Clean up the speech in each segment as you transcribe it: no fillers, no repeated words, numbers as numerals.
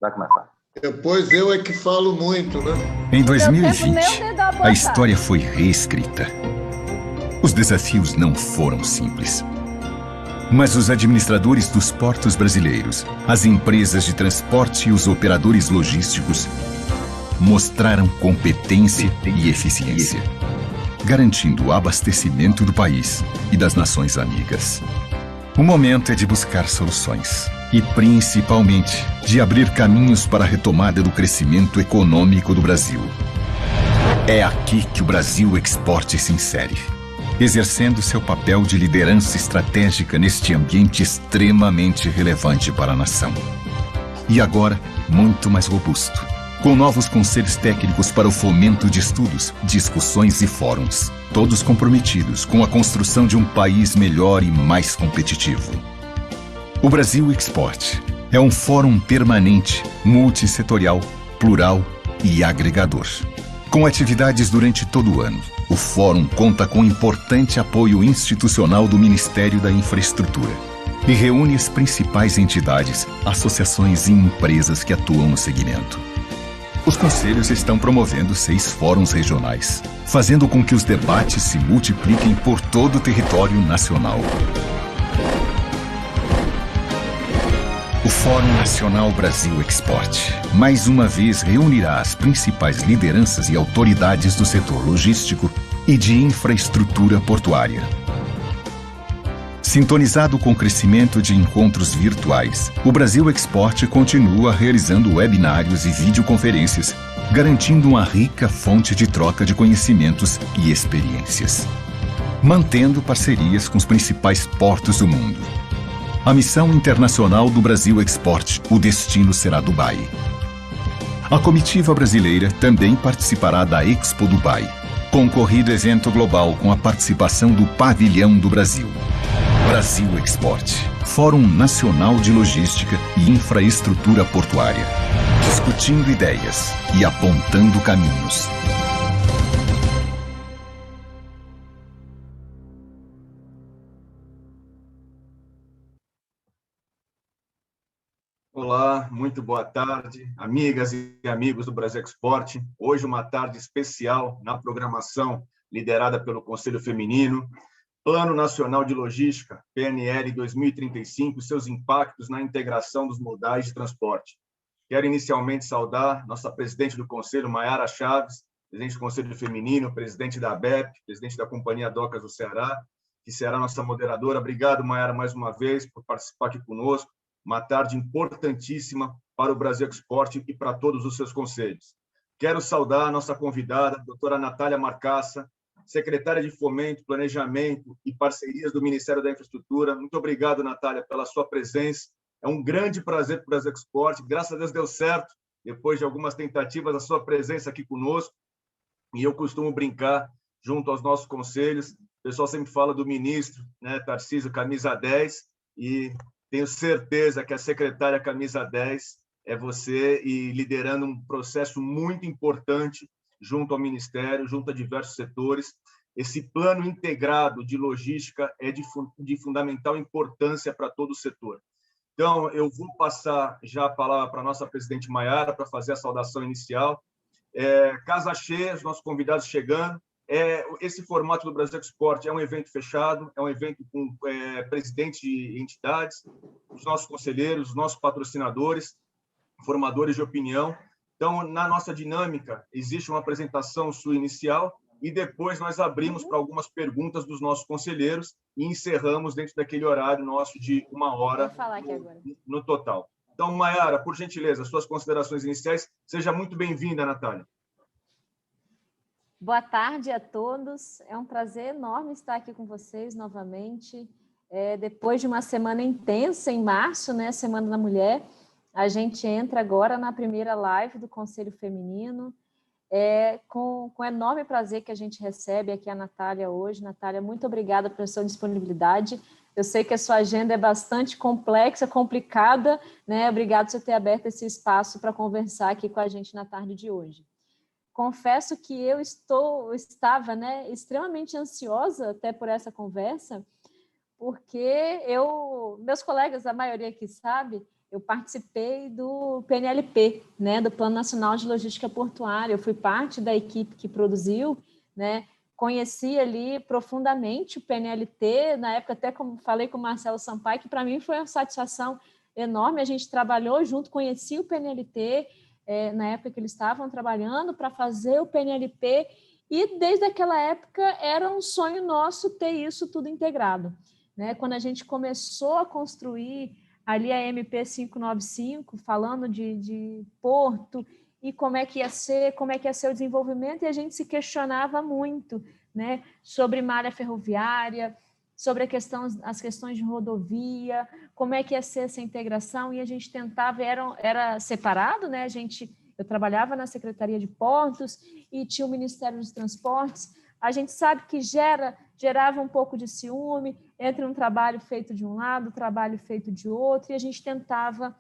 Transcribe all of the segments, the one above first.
Vai começar. Depois eu é que falo muito, né? Em 2020, a história foi reescrita. Os desafios não foram simples. Mas os administradores dos portos brasileiros, as empresas de transporte e os operadores logísticos mostraram competência e eficiência, garantindo o abastecimento do país e das nações amigas. O momento é de buscar soluções e, principalmente, de abrir caminhos para a retomada do crescimento econômico do Brasil. É aqui que o Brasil Export se insere, exercendo seu papel de liderança estratégica neste ambiente extremamente relevante para a nação. E agora, muito mais robusto, com novos conselhos técnicos para o fomento de estudos, discussões e fóruns, todos comprometidos com a construção de um país melhor e mais competitivo. O Brasil Export é um fórum permanente, multissetorial, plural e agregador. Com atividades durante todo o ano, o Fórum conta com importante apoio institucional do Ministério da Infraestrutura e reúne as principais entidades, associações e empresas que atuam no segmento. Os conselhos estão promovendo 6 fóruns regionais, fazendo com que os debates se multipliquem por todo o território nacional. O Fórum Nacional Brasil Export, mais uma vez, reunirá as principais lideranças e autoridades do setor logístico e de infraestrutura portuária. Sintonizado com o crescimento de encontros virtuais, o Brasil Export continua realizando webinários e videoconferências, garantindo uma rica fonte de troca de conhecimentos e experiências. Mantendo parcerias com os principais portos do mundo. A missão internacional do Brasil Export, o destino será Dubai. A comitiva brasileira também participará da Expo Dubai, concorrido evento global com a participação do Pavilhão do Brasil. Brasil Export, Fórum Nacional de Logística e Infraestrutura Portuária, discutindo ideias e apontando caminhos. Olá, muito boa tarde, amigas e amigos do Brasil Export. Hoje uma tarde especial na programação liderada pelo Conselho Feminino, Plano Nacional de Logística, PNL 2035, e seus impactos na integração dos modais de transporte. Quero inicialmente saudar nossa presidente do Conselho, Maiara Chaves, presidente do Conselho Feminino, presidente da ABEP, presidente da Companhia Docas do Ceará, que será nossa moderadora. Obrigado, Maiara, mais uma vez, por participar aqui conosco. Uma tarde importantíssima para o Brasil Export e para todos os seus conselhos. Quero saudar a nossa convidada, a doutora Natália Marcassa, secretária de Fomento, Planejamento e Parcerias do Ministério da Infraestrutura. Muito obrigado, Natália, pela sua presença. É um grande prazer para o Brasil Export. Graças a Deus deu certo, depois de algumas tentativas, a sua presença aqui conosco. E eu costumo brincar junto aos nossos conselhos. O pessoal sempre fala do ministro, né, Tarcísio, camisa 10, e tenho certeza que a secretária camisa 10 é você, e liderando um processo muito importante junto ao Ministério, junto a diversos setores. Esse plano integrado de logística é de fundamental importância para todo o setor. Então, eu vou passar já a palavra para a nossa presidente Maiara para fazer a saudação inicial. Casa cheia, os nossos convidados chegando. Esse formato do Brasil Export é um evento fechado, é um evento com presidentes de entidades, os nossos conselheiros, os nossos patrocinadores, formadores de opinião. Então, na nossa dinâmica, existe uma apresentação sua inicial e depois nós abrimos para algumas perguntas dos nossos conselheiros e encerramos dentro daquele horário nosso de 1 hora no total. Então, Maiara, por gentileza, suas considerações iniciais. Seja muito bem-vinda, Natália. Boa tarde a todos. É um prazer enorme estar aqui com vocês novamente. Depois de uma semana intensa em março, né, Semana da Mulher, a gente entra agora na primeira live do Conselho Feminino. Com enorme prazer que a gente recebe aqui a Natália hoje. Natália, muito obrigada pela sua disponibilidade. Eu sei que a sua agenda é bastante complexa, complicada, né? Obrigada por você ter aberto esse espaço para conversar aqui com a gente na tarde de hoje. Confesso que eu estava, né, extremamente ansiosa até por essa conversa, porque meus colegas, a maioria aqui sabe, eu participei do PNLP, né, do Plano Nacional de Logística Portuária. Eu fui parte da equipe que produziu, né, conheci ali profundamente o PNLT, na época até como falei com o Marcelo Sampaio, que para mim foi uma satisfação enorme, a gente trabalhou junto, conheci o PNLT, na época que eles estavam trabalhando para fazer o PNLP, e desde aquela época era um sonho nosso ter isso tudo integrado, né? Quando a gente começou a construir ali a MP 595, falando de porto, e como é que ia ser o desenvolvimento, e a gente se questionava muito, né, sobre malha ferroviária, sobre as questões de rodovia, como é que ia ser essa integração, e a gente tentava, era separado, né, eu trabalhava na Secretaria de Portos e tinha o Ministério dos Transportes, a gente sabe que gerava um pouco de ciúme entre um trabalho feito de um lado, trabalho feito de outro, e a gente tentava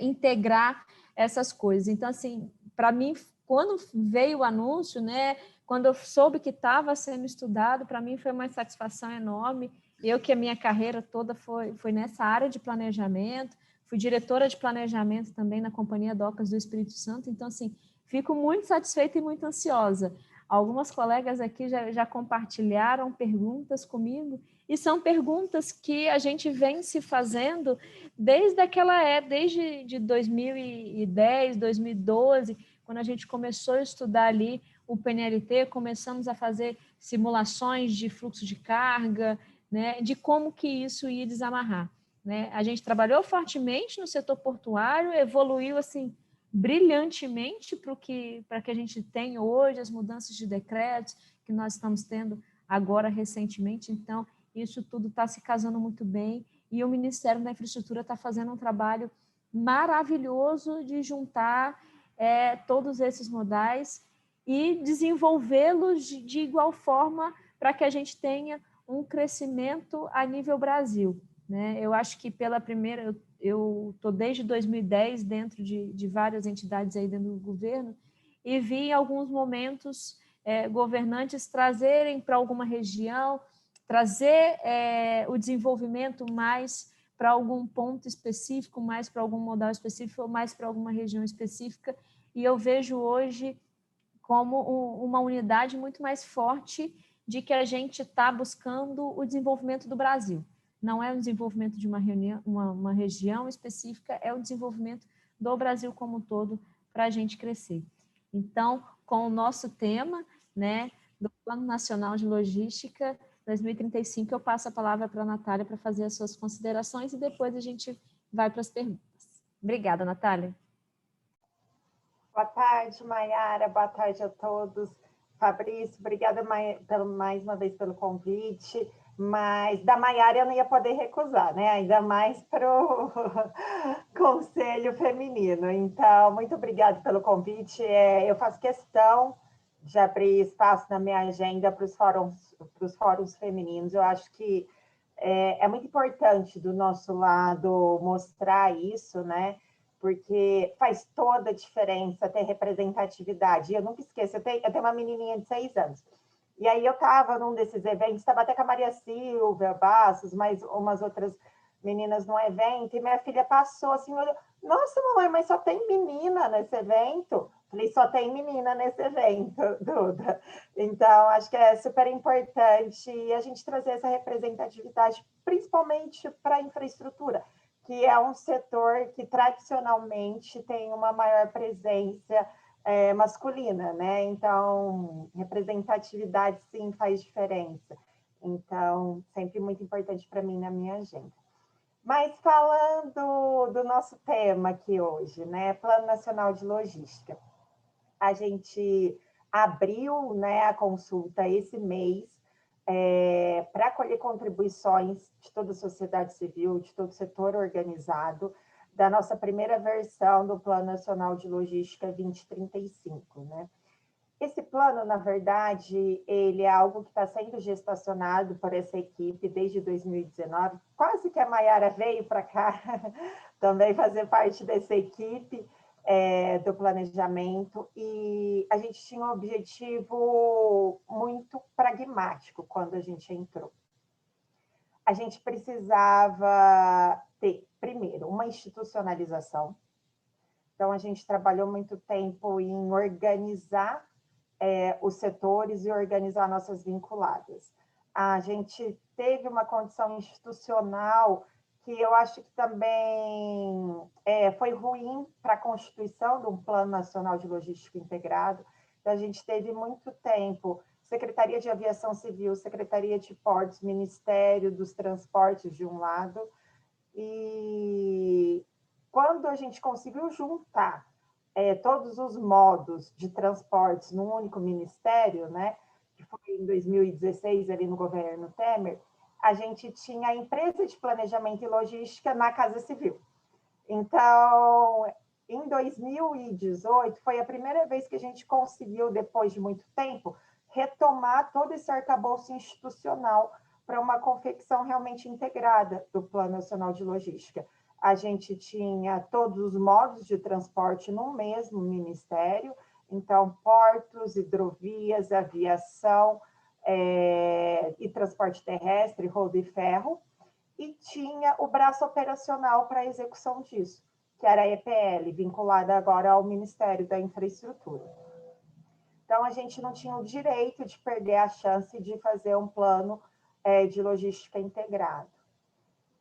integrar essas coisas. Então, assim, para mim, quando veio o anúncio, né, quando eu soube que estava sendo estudado, para mim foi uma satisfação enorme. Eu que a minha carreira toda foi nessa área de planejamento, fui diretora de planejamento também na Companhia Docas do Espírito Santo, então, assim, fico muito satisfeita e muito ansiosa. Algumas colegas aqui já compartilharam perguntas comigo, e são perguntas que a gente vem se fazendo desde 2010, 2012, quando a gente começou a estudar ali o PNLT, começamos a fazer simulações de fluxo de carga, né, de como que isso ia desamarrar, né? A gente trabalhou fortemente no setor portuário, evoluiu assim brilhantemente para que a gente tem hoje, as mudanças de decretos que nós estamos tendo agora recentemente. Então, isso tudo está se casando muito bem, e o Ministério da Infraestrutura está fazendo um trabalho maravilhoso de juntar todos esses modais e desenvolvê-los de igual forma para que a gente tenha um crescimento a nível Brasil, né? Eu acho que eu estou desde 2010 dentro de várias entidades aí dentro do governo, e vi em alguns momentos governantes trazerem para alguma região, trazer o desenvolvimento mais para algum ponto específico, mais para algum modal específico, ou mais para alguma região específica, e eu vejo hoje como uma unidade muito mais forte de que a gente está buscando o desenvolvimento do Brasil. Não é o desenvolvimento de uma região específica, é o desenvolvimento do Brasil como um todo para a gente crescer. Então, com o nosso tema, né, do Plano Nacional de Logística 2035, eu passo a palavra para a Natália para fazer as suas considerações, e depois a gente vai para as perguntas. Obrigada, Natália. Boa tarde, Maiara. Boa tarde a todos. Fabrício, obrigada mais uma vez pelo convite, mas da Maiara eu não ia poder recusar, né? Ainda mais para o Conselho Feminino. Então, muito obrigada pelo convite. Eu faço questão de abrir espaço na minha agenda para os fóruns femininos. Eu acho que é muito importante do nosso lado mostrar isso, né? Porque faz toda a diferença ter representatividade. Eu nunca esqueço, eu tenho uma menininha de 6 anos, e aí eu estava num desses eventos, estava até com a Maria Silvia Bastos, mais umas outras meninas num evento, e minha filha passou assim, olhou, nossa, mamãe, mas só tem menina nesse evento? Falei, só tem menina nesse evento, Duda. Então, acho que é super importante a gente trazer essa representatividade, principalmente para a infraestrutura, que é um setor que tradicionalmente tem uma maior presença masculina, né? Então, representatividade sim faz diferença. Então, sempre muito importante para mim na minha agenda. Mas falando do nosso tema aqui hoje, né? Plano Nacional de Logística. A gente abriu, né, a consulta esse mês, para colher contribuições de toda a sociedade civil, de todo o setor organizado, da nossa primeira versão do Plano Nacional de Logística 2035, né? Esse plano, na verdade, ele é algo que está sendo gestacionado por essa equipe desde 2019, quase que a Maiara veio para cá também fazer parte dessa equipe, do planejamento, e a gente tinha um objetivo muito pragmático quando a gente entrou. a gente precisava ter, primeiro, uma institucionalização. Então, a gente trabalhou muito tempo em organizar os setores e organizar nossas vinculadas. A gente teve uma condição institucional que eu acho que também foi ruim para a constituição de um Plano Nacional de Logística Integrado. Então, a gente teve muito tempo Secretaria de Aviação Civil, Secretaria de Portos, Ministério dos Transportes de um lado, e quando a gente conseguiu juntar todos os modos de transportes num único ministério, né, que foi em 2016, ali no governo Temer, a gente tinha a empresa de planejamento e logística na Casa Civil. Então, em 2018, foi a primeira vez que a gente conseguiu, depois de muito tempo, retomar todo esse arcabouço institucional para uma confecção realmente integrada do Plano Nacional de Logística. A gente tinha todos os modos de transporte no mesmo ministério, então, portos, hidrovias, aviação e transporte terrestre, rodo e ferro, e tinha o braço operacional para a execução disso, que era a EPL, vinculada agora ao Ministério da Infraestrutura. Então, a gente não tinha o direito de perder a chance de fazer um plano de logística integrado.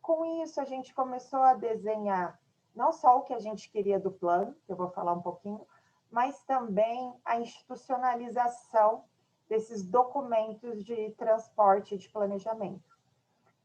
Com isso, a gente começou a desenhar não só o que a gente queria do plano, que eu vou falar um pouquinho, mas também a institucionalização desses documentos de transporte e de planejamento.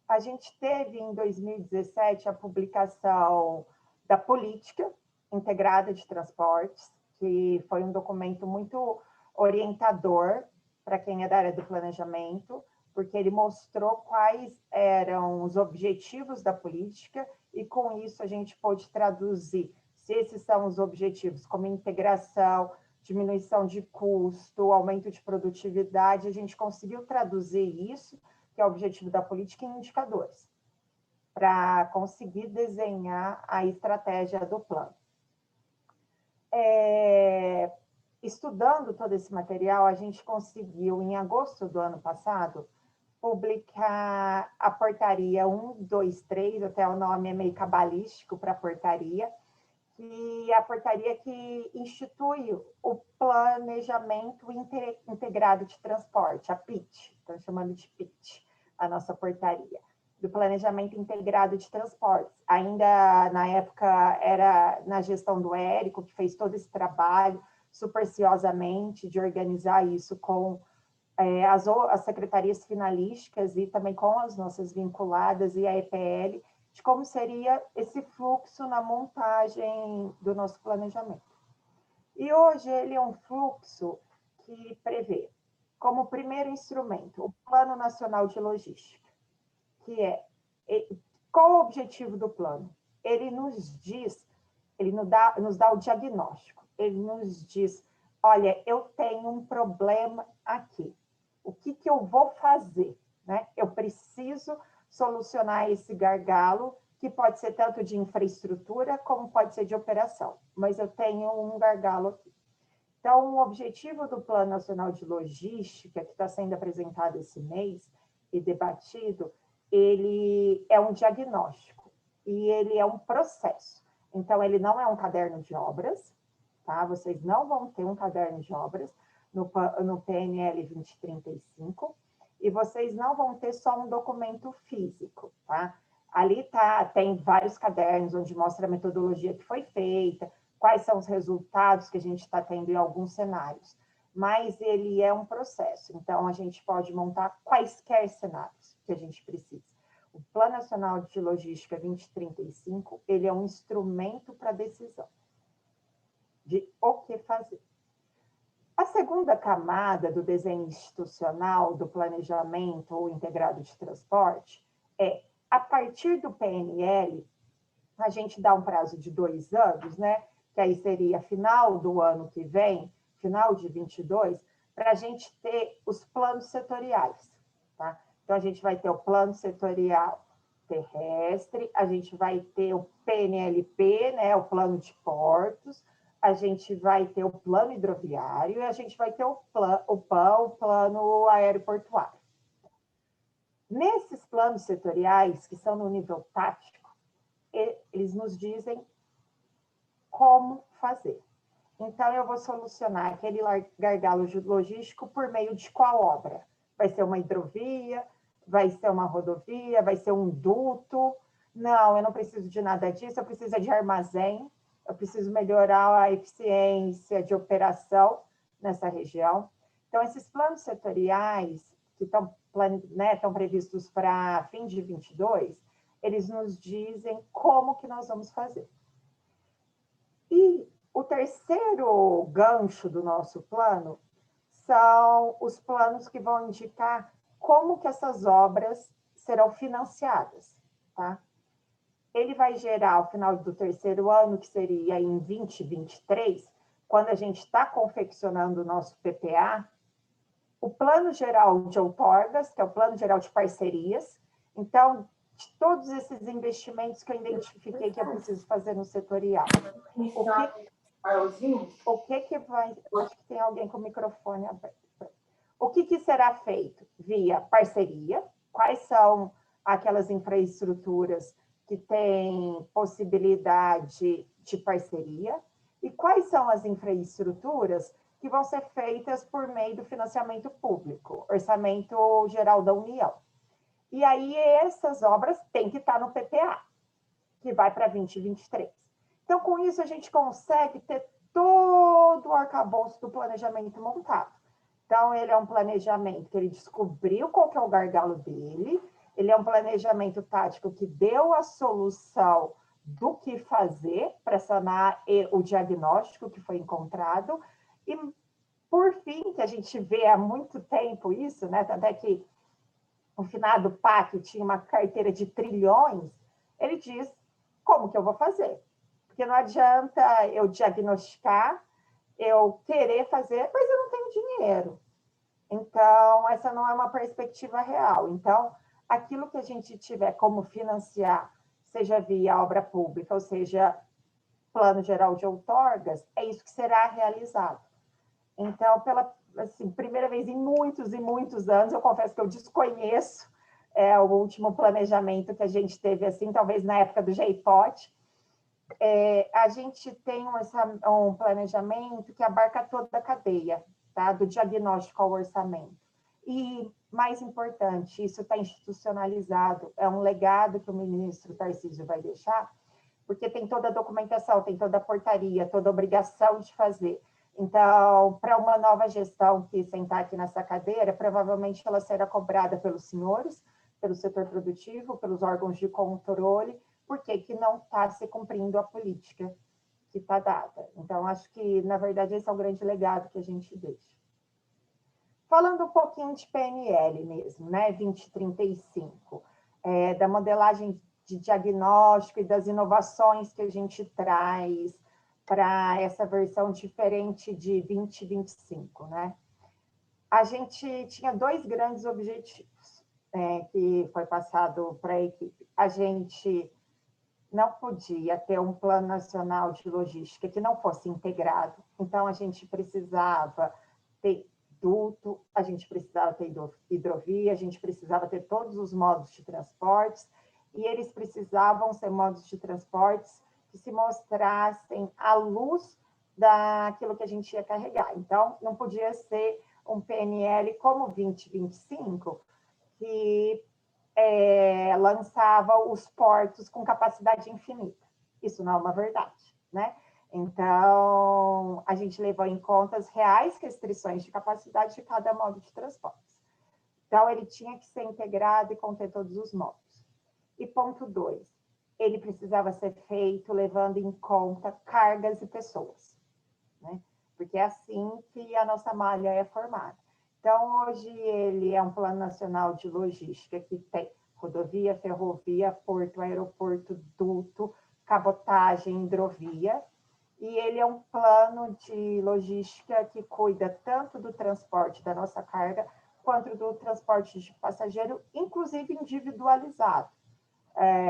A gente teve, em 2017, a publicação da Política Integrada de Transportes, que foi um documento muito orientador para quem é da área do planejamento, porque ele mostrou quais eram os objetivos da política e, com isso, a gente pôde traduzir se esses são os objetivos, como integração, diminuição de custo, aumento de produtividade, a gente conseguiu traduzir isso, que é o objetivo da política, em indicadores, para conseguir desenhar a estratégia do plano. Estudando todo esse material, a gente conseguiu, em agosto do ano passado, publicar a portaria 123, até o nome é meio cabalístico para a portaria, que é a portaria que institui o Planejamento Integrado de Transporte, a PIT, estão chamando de PIT, a nossa portaria, do Planejamento Integrado de Transportes. Ainda, na época, era na gestão do Érico, que fez todo esse trabalho, superciosamente, de organizar isso com as secretarias finalísticas e também com as nossas vinculadas e a EPL, de como seria esse fluxo na montagem do nosso planejamento. E hoje ele é um fluxo que prevê, como primeiro instrumento, o Plano Nacional de Logística, que qual o objetivo do plano? Ele nos diz, ele nos dá o diagnóstico, ele nos diz, olha, eu tenho um problema aqui, o que eu vou fazer? Né? Eu preciso solucionar esse gargalo, que pode ser tanto de infraestrutura, como pode ser de operação, mas eu tenho um gargalo aqui. Então, o objetivo do Plano Nacional de Logística, que está sendo apresentado esse mês e debatido, ele é um diagnóstico e ele é um processo. Então, ele não é um caderno de obras, tá? Vocês não vão ter um caderno de obras no PNL 2035, e vocês não vão ter só um documento físico, tá? Ali tem vários cadernos onde mostra a metodologia que foi feita, quais são os resultados que a gente está tendo em alguns cenários, mas ele é um processo, então a gente pode montar quaisquer cenários que a gente precisa. O Plano Nacional de Logística 2035, ele é um instrumento para decisão de o que fazer. A segunda camada do desenho institucional do planejamento ou integrado de transporte a partir do PNL, a gente dá um prazo de 2 anos, né? Que aí seria final do ano que vem, final de 22, para a gente ter os planos setoriais, tá? Então, a gente vai ter o plano setorial terrestre, a gente vai ter o PNLP, né? O plano de portos, a gente vai ter o plano hidroviário e a gente vai ter o PAN, o plano aeroportuário. Nesses planos setoriais, que são no nível tático, eles nos dizem como fazer. Então, eu vou solucionar aquele gargalo logístico por meio de qual obra? Vai ser uma hidrovia? Vai ser uma rodovia? Vai ser um duto? Não, eu não preciso de nada disso, eu preciso de armazém, eu preciso melhorar a eficiência de operação nessa região. Então, esses planos setoriais que estão previstos para fim de 22, eles nos dizem como que nós vamos fazer. E o terceiro gancho do nosso plano são os planos que vão indicar como que essas obras serão financiadas, tá? Ele vai gerar, ao final do terceiro ano, que seria em 2023, quando a gente está confeccionando o nosso PPA, o Plano Geral de Outorgas, que é o Plano Geral de Parcerias. Então, de todos esses investimentos que eu identifiquei que eu preciso fazer no setorial. O que vai... Acho que tem alguém com o microfone aberto. O que será feito? Via parceria. Quais são aquelas infraestruturas que têm possibilidade de parceria? E quais são as infraestruturas que vão ser feitas por meio do financiamento público, Orçamento Geral da União? E aí, essas obras têm que estar no PPA, que vai para 2023. Então, com isso, a gente consegue ter todo o arcabouço do planejamento montado. Então, ele é um planejamento que ele descobriu qual que é o gargalo dele, ele é um planejamento tático que deu a solução do que fazer para sanar o diagnóstico que foi encontrado. E, por fim, que a gente vê há muito tempo isso, né? Até que o finado PAC tinha uma carteira de trilhões, ele diz como que eu vou fazer. Porque não adianta eu diagnosticar, eu querer fazer, mas eu não tenho dinheiro. Então, essa não é uma perspectiva real. Então, aquilo que a gente tiver como financiar, seja via obra pública, ou seja, Plano Geral de Outorgas, é isso que será realizado. Então, pela primeira vez em muitos e muitos anos, eu confesso que eu desconheço o último planejamento que a gente teve, assim, talvez na época do JPOT. A gente tem um planejamento que abarca toda a cadeia, tá? Do diagnóstico ao orçamento. E, mais importante, isso está institucionalizado, é um legado que o ministro Tarcísio vai deixar, porque tem toda a documentação, tem toda a portaria, toda a obrigação de fazer. Então, para uma nova gestão que sentar aqui nessa cadeira, provavelmente ela será cobrada pelos senhores, pelo setor produtivo, pelos órgãos de controle, porque não está se cumprindo a política que está dada. Então, acho que, na verdade, esse é o grande legado que a gente deixa. Falando um pouquinho de PNL mesmo, né? 2035, da modelagem de diagnóstico e das inovações que a gente traz para essa versão diferente de 2025, né? A gente tinha dois grandes objetivos que foi passado para a equipe. A gente não podia ter um plano nacional de logística que não fosse integrado, então a gente precisava ter duto, a gente precisava ter hidrovia, a gente precisava ter todos os modos de transportes, e eles precisavam ser modos de transportes que se mostrassem à luz daquilo que a gente ia carregar. Então, não podia ser um PNL como 2025, que lançava os portos com capacidade infinita. Isso não é uma verdade, né? Então, a gente levou em conta as reais restrições de capacidade de cada modo de transporte. Então, ele tinha que ser integrado e conter todos os modos. E ponto 2, ele precisava ser feito levando em conta cargas e pessoas, né? Porque é assim que a nossa malha é formada. Então, hoje, ele é um plano nacional de logística que tem rodovia, ferrovia, porto, aeroporto, duto, cabotagem, hidrovia. E ele é um plano de logística que cuida tanto do transporte da nossa carga, quanto do transporte de passageiro, inclusive individualizado,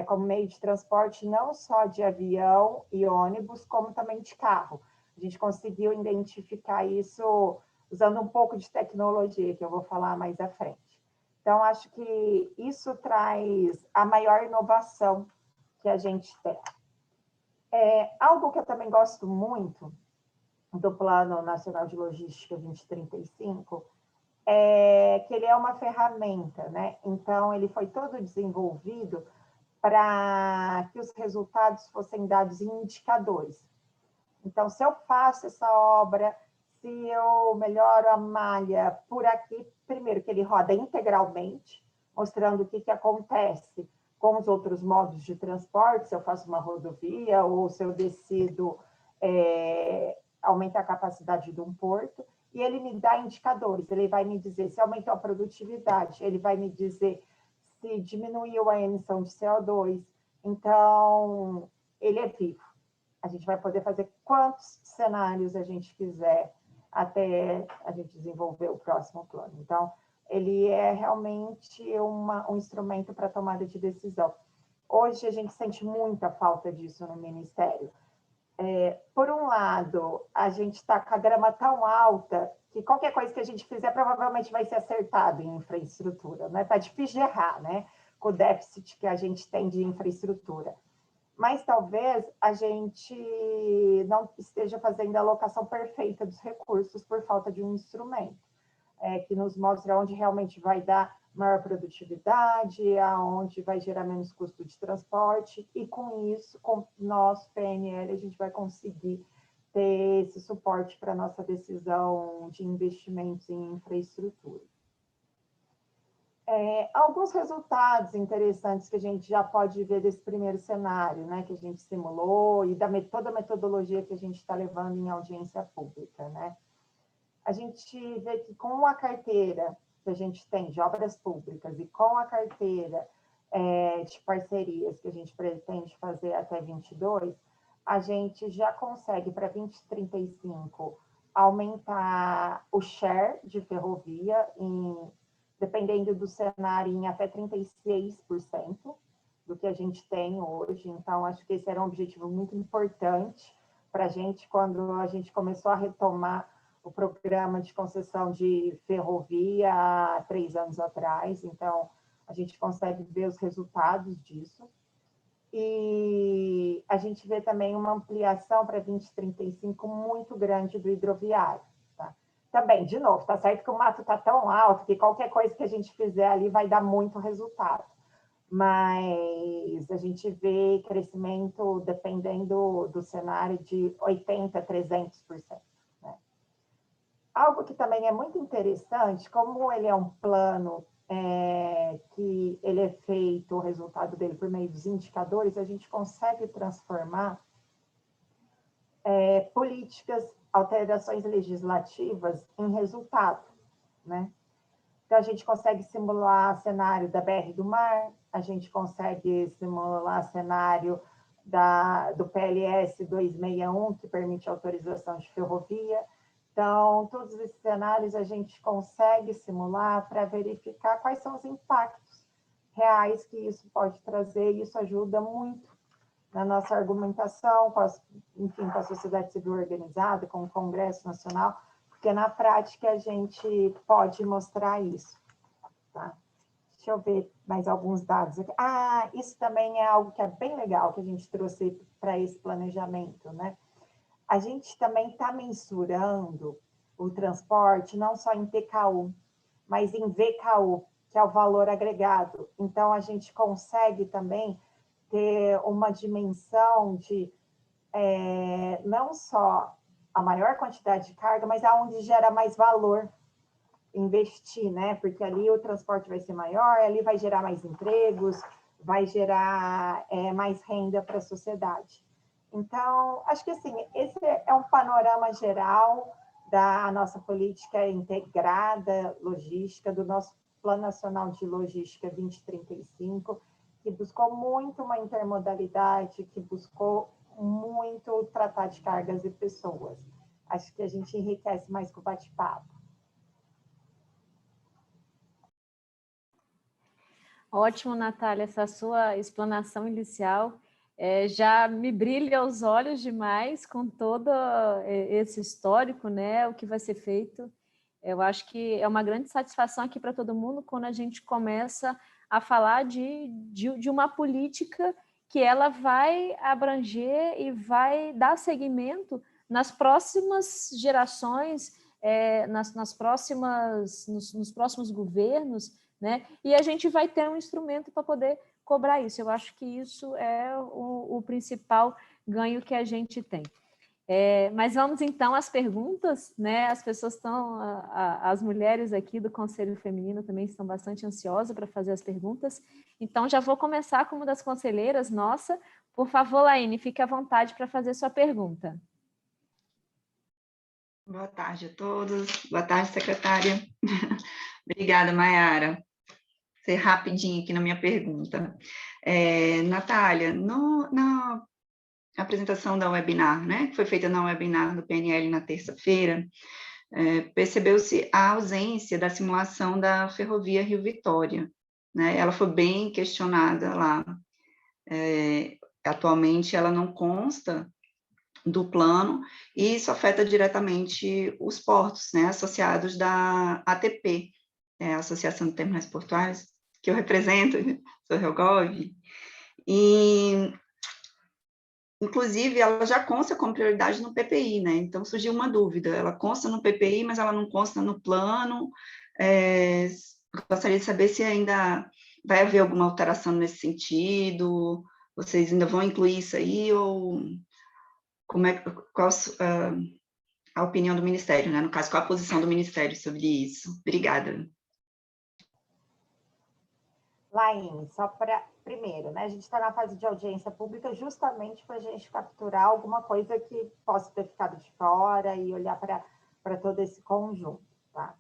como meio de transporte não só de avião e ônibus, como também de carro. A gente conseguiu identificar isso usando um pouco de tecnologia, que eu vou falar mais à frente. Então, acho que isso traz a maior inovação que a gente tem. Algo que eu também gosto muito do Plano Nacional de Logística 2035 é que ele é uma ferramenta, né? Então, ele foi todo desenvolvido para que os resultados fossem dados em indicadores. Então, se eu faço essa obra, se eu melhoro a malha por aqui, primeiro que ele roda integralmente, mostrando o que acontece com os outros modos de transporte, se eu faço uma rodovia ou se eu decido aumentar a capacidade de um porto, e ele me dá indicadores, ele vai me dizer se aumentou a produtividade, ele vai me dizer se diminuiu a emissão de CO2. Então, ele é vivo. A gente vai poder fazer quantos cenários a gente quiser até a gente desenvolver o próximo plano. Então, ele é realmente um instrumento para tomada de decisão. Hoje, a gente sente muita falta disso no Ministério. Por um lado, a gente está com a grama tão alta que qualquer coisa que a gente fizer provavelmente vai ser acertado em infraestrutura. Né? Tá difícil de errar, né? Com o déficit que a gente tem de infraestrutura. Mas talvez a gente não esteja fazendo a alocação perfeita dos recursos por falta de um instrumento que nos mostra onde realmente vai dar maior produtividade, aonde vai gerar menos custo de transporte, e com isso, com nós, PNL, a gente vai conseguir ter esse suporte para a nossa decisão de investimentos em infraestrutura. Alguns resultados interessantes que a gente já pode ver desse primeiro cenário, né, que a gente simulou, e toda a metodologia que a gente está levando em audiência pública, né? A gente vê que com a carteira que a gente tem de obras públicas e com a carteira de parcerias que a gente pretende fazer até 22, a gente já consegue, para 2035, aumentar o share de ferrovia dependendo do cenário, em até 36% do que a gente tem hoje. Então, acho que esse era um objetivo muito importante para a gente quando a gente começou a retomar o programa de concessão de ferrovia há 3 anos atrás. Então, a gente consegue ver os resultados disso. E a gente vê também uma ampliação para 2035 muito grande do hidroviário. Também, de novo, tá certo que o mato está tão alto que qualquer coisa que a gente fizer ali vai dar muito resultado. Mas a gente vê crescimento, dependendo do cenário, de 80% a 300%. Né? Algo que também é muito interessante, como ele é um plano que ele é feito, o resultado dele por meio dos indicadores, a gente consegue transformar políticas, alterações legislativas em resultado, né? Então, a gente consegue simular cenário da BR do Mar, a gente consegue simular cenário do PLS 261, que permite autorização de ferrovia. Então, todos esses cenários a gente consegue simular para verificar quais são os impactos reais que isso pode trazer, e isso ajuda muito na nossa argumentação, com a sociedade civil organizada, com o Congresso Nacional, porque na prática a gente pode mostrar isso. Tá? Deixa eu ver mais alguns dados aqui. Isso também é algo que é bem legal que a gente trouxe para esse planejamento, né? A gente também está mensurando o transporte não só em TKU, mas em VKU, que é o valor agregado. Então, a gente consegue também ter uma dimensão de não só a maior quantidade de carga, mas aonde gera mais valor investir, né? Porque ali o transporte vai ser maior, ali vai gerar mais empregos, vai gerar mais renda para a sociedade. Então, acho que assim, esse é um panorama geral da nossa política integrada logística, do nosso Plano Nacional de Logística 2035, que buscou muito uma intermodalidade, que buscou muito tratar de cargas e pessoas. Acho que a gente enriquece mais com o bate-papo. Ótimo, Natália, essa sua explanação inicial já me brilha os olhos demais com todo esse histórico, né? O que vai ser feito Eu acho que é uma grande satisfação aqui para todo mundo quando a gente começa a falar de uma política que ela vai abranger e vai dar seguimento nas próximas gerações, nos próximos governos, né? E a gente vai ter um instrumento para poder cobrar isso. Eu acho que isso é o principal ganho que a gente tem. Mas vamos então às perguntas, né? As pessoas estão, as mulheres aqui do Conselho Feminino também estão bastante ansiosas para fazer as perguntas. Então já vou começar com uma das conselheiras nossa. Por favor, Laine, fique à vontade para fazer sua pergunta. Boa tarde a todos. Boa tarde, secretária. Obrigada, Mayara. Vou ser rapidinho aqui na minha pergunta. Natália, na apresentação da webinar, né, que foi feita na webinar do PNL na terça-feira, percebeu-se a ausência da simulação da ferrovia Rio-Vitória, né? Ela foi bem questionada lá. Atualmente, ela não consta do plano, e isso afeta diretamente os portos, né, associados da ATP, a Associação de Terminais Portuários, que eu represento, sou Helgov, e, inclusive, ela já consta como prioridade no PPI, né, então surgiu uma dúvida, ela consta no PPI, mas ela não consta no plano, gostaria de saber se ainda vai haver alguma alteração nesse sentido, vocês ainda vão incluir isso aí, ou qual a opinião do Ministério, né? No caso, qual a posição do Ministério sobre isso? Obrigada. Laine, só para... Primeiro, né? A gente está na fase de audiência pública justamente para a gente capturar alguma coisa que possa ter ficado de fora e olhar para todo esse conjunto, tá?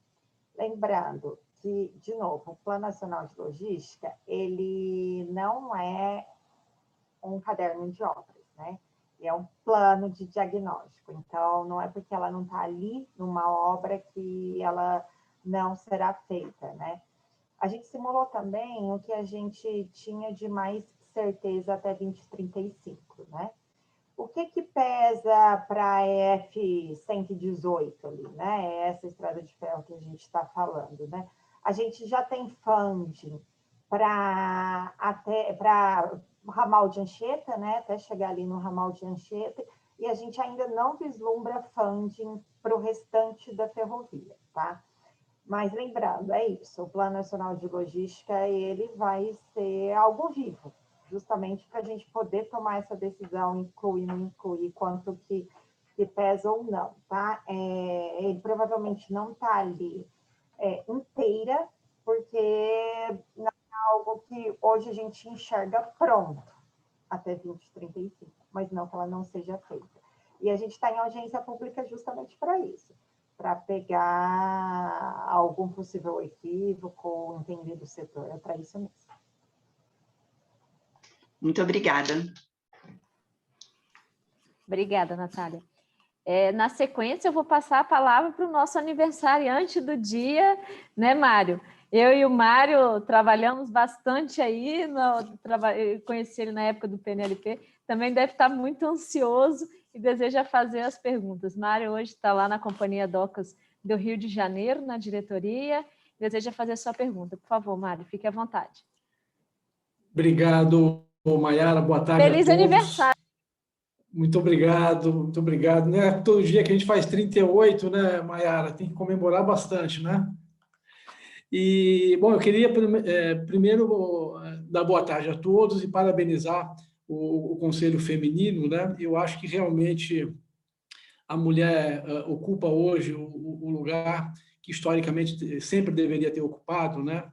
Lembrando que, de novo, o Plano Nacional de Logística, ele não é um caderno de obras, né? É um plano de diagnóstico. Então, não é porque ela não está ali numa obra que ela não será feita, né? A gente simulou também o que a gente tinha de mais certeza até 2035, né? O que pesa para a F-118 ali, né? É essa estrada de ferro que a gente está falando, né? A gente já tem funding para o ramal de Anchieta, né? Até chegar ali no ramal de Anchieta, e a gente ainda não vislumbra funding para o restante da ferrovia, tá? Mas lembrando, é isso, o Plano Nacional de Logística, ele vai ser algo vivo, justamente para a gente poder tomar essa decisão, incluir, não incluir, quanto que pesa ou não, tá? Ele provavelmente não está ali inteira, porque não é algo que hoje a gente enxerga pronto até 2035, mas não que ela não seja feita. E a gente está em audiência pública justamente para isso, para pegar algum possível equívoco, entender do setor, é para isso mesmo. Muito obrigada. Obrigada, Natália. Na sequência, eu vou passar a palavra para o nosso aniversariante do dia, né, Mário? Eu e o Mário trabalhamos bastante aí, eu conheci ele na época do PNLP, também deve estar muito ansioso e deseja fazer as perguntas. Mário hoje está lá na Companhia Docas do Rio de Janeiro, na diretoria, deseja fazer a sua pergunta. Por favor, Mário, fique à vontade. Obrigado, Mayara, boa tarde Feliz a todos. aniversário. Muito obrigado, muito obrigado. Não é todo dia que a gente faz 38, né, Mayara? Tem que comemorar bastante, né? E, bom, eu queria primeiro dar boa tarde a todos e parabenizar o Conselho Feminino, né? Eu acho que realmente a mulher ocupa hoje o lugar que historicamente sempre deveria ter ocupado, né?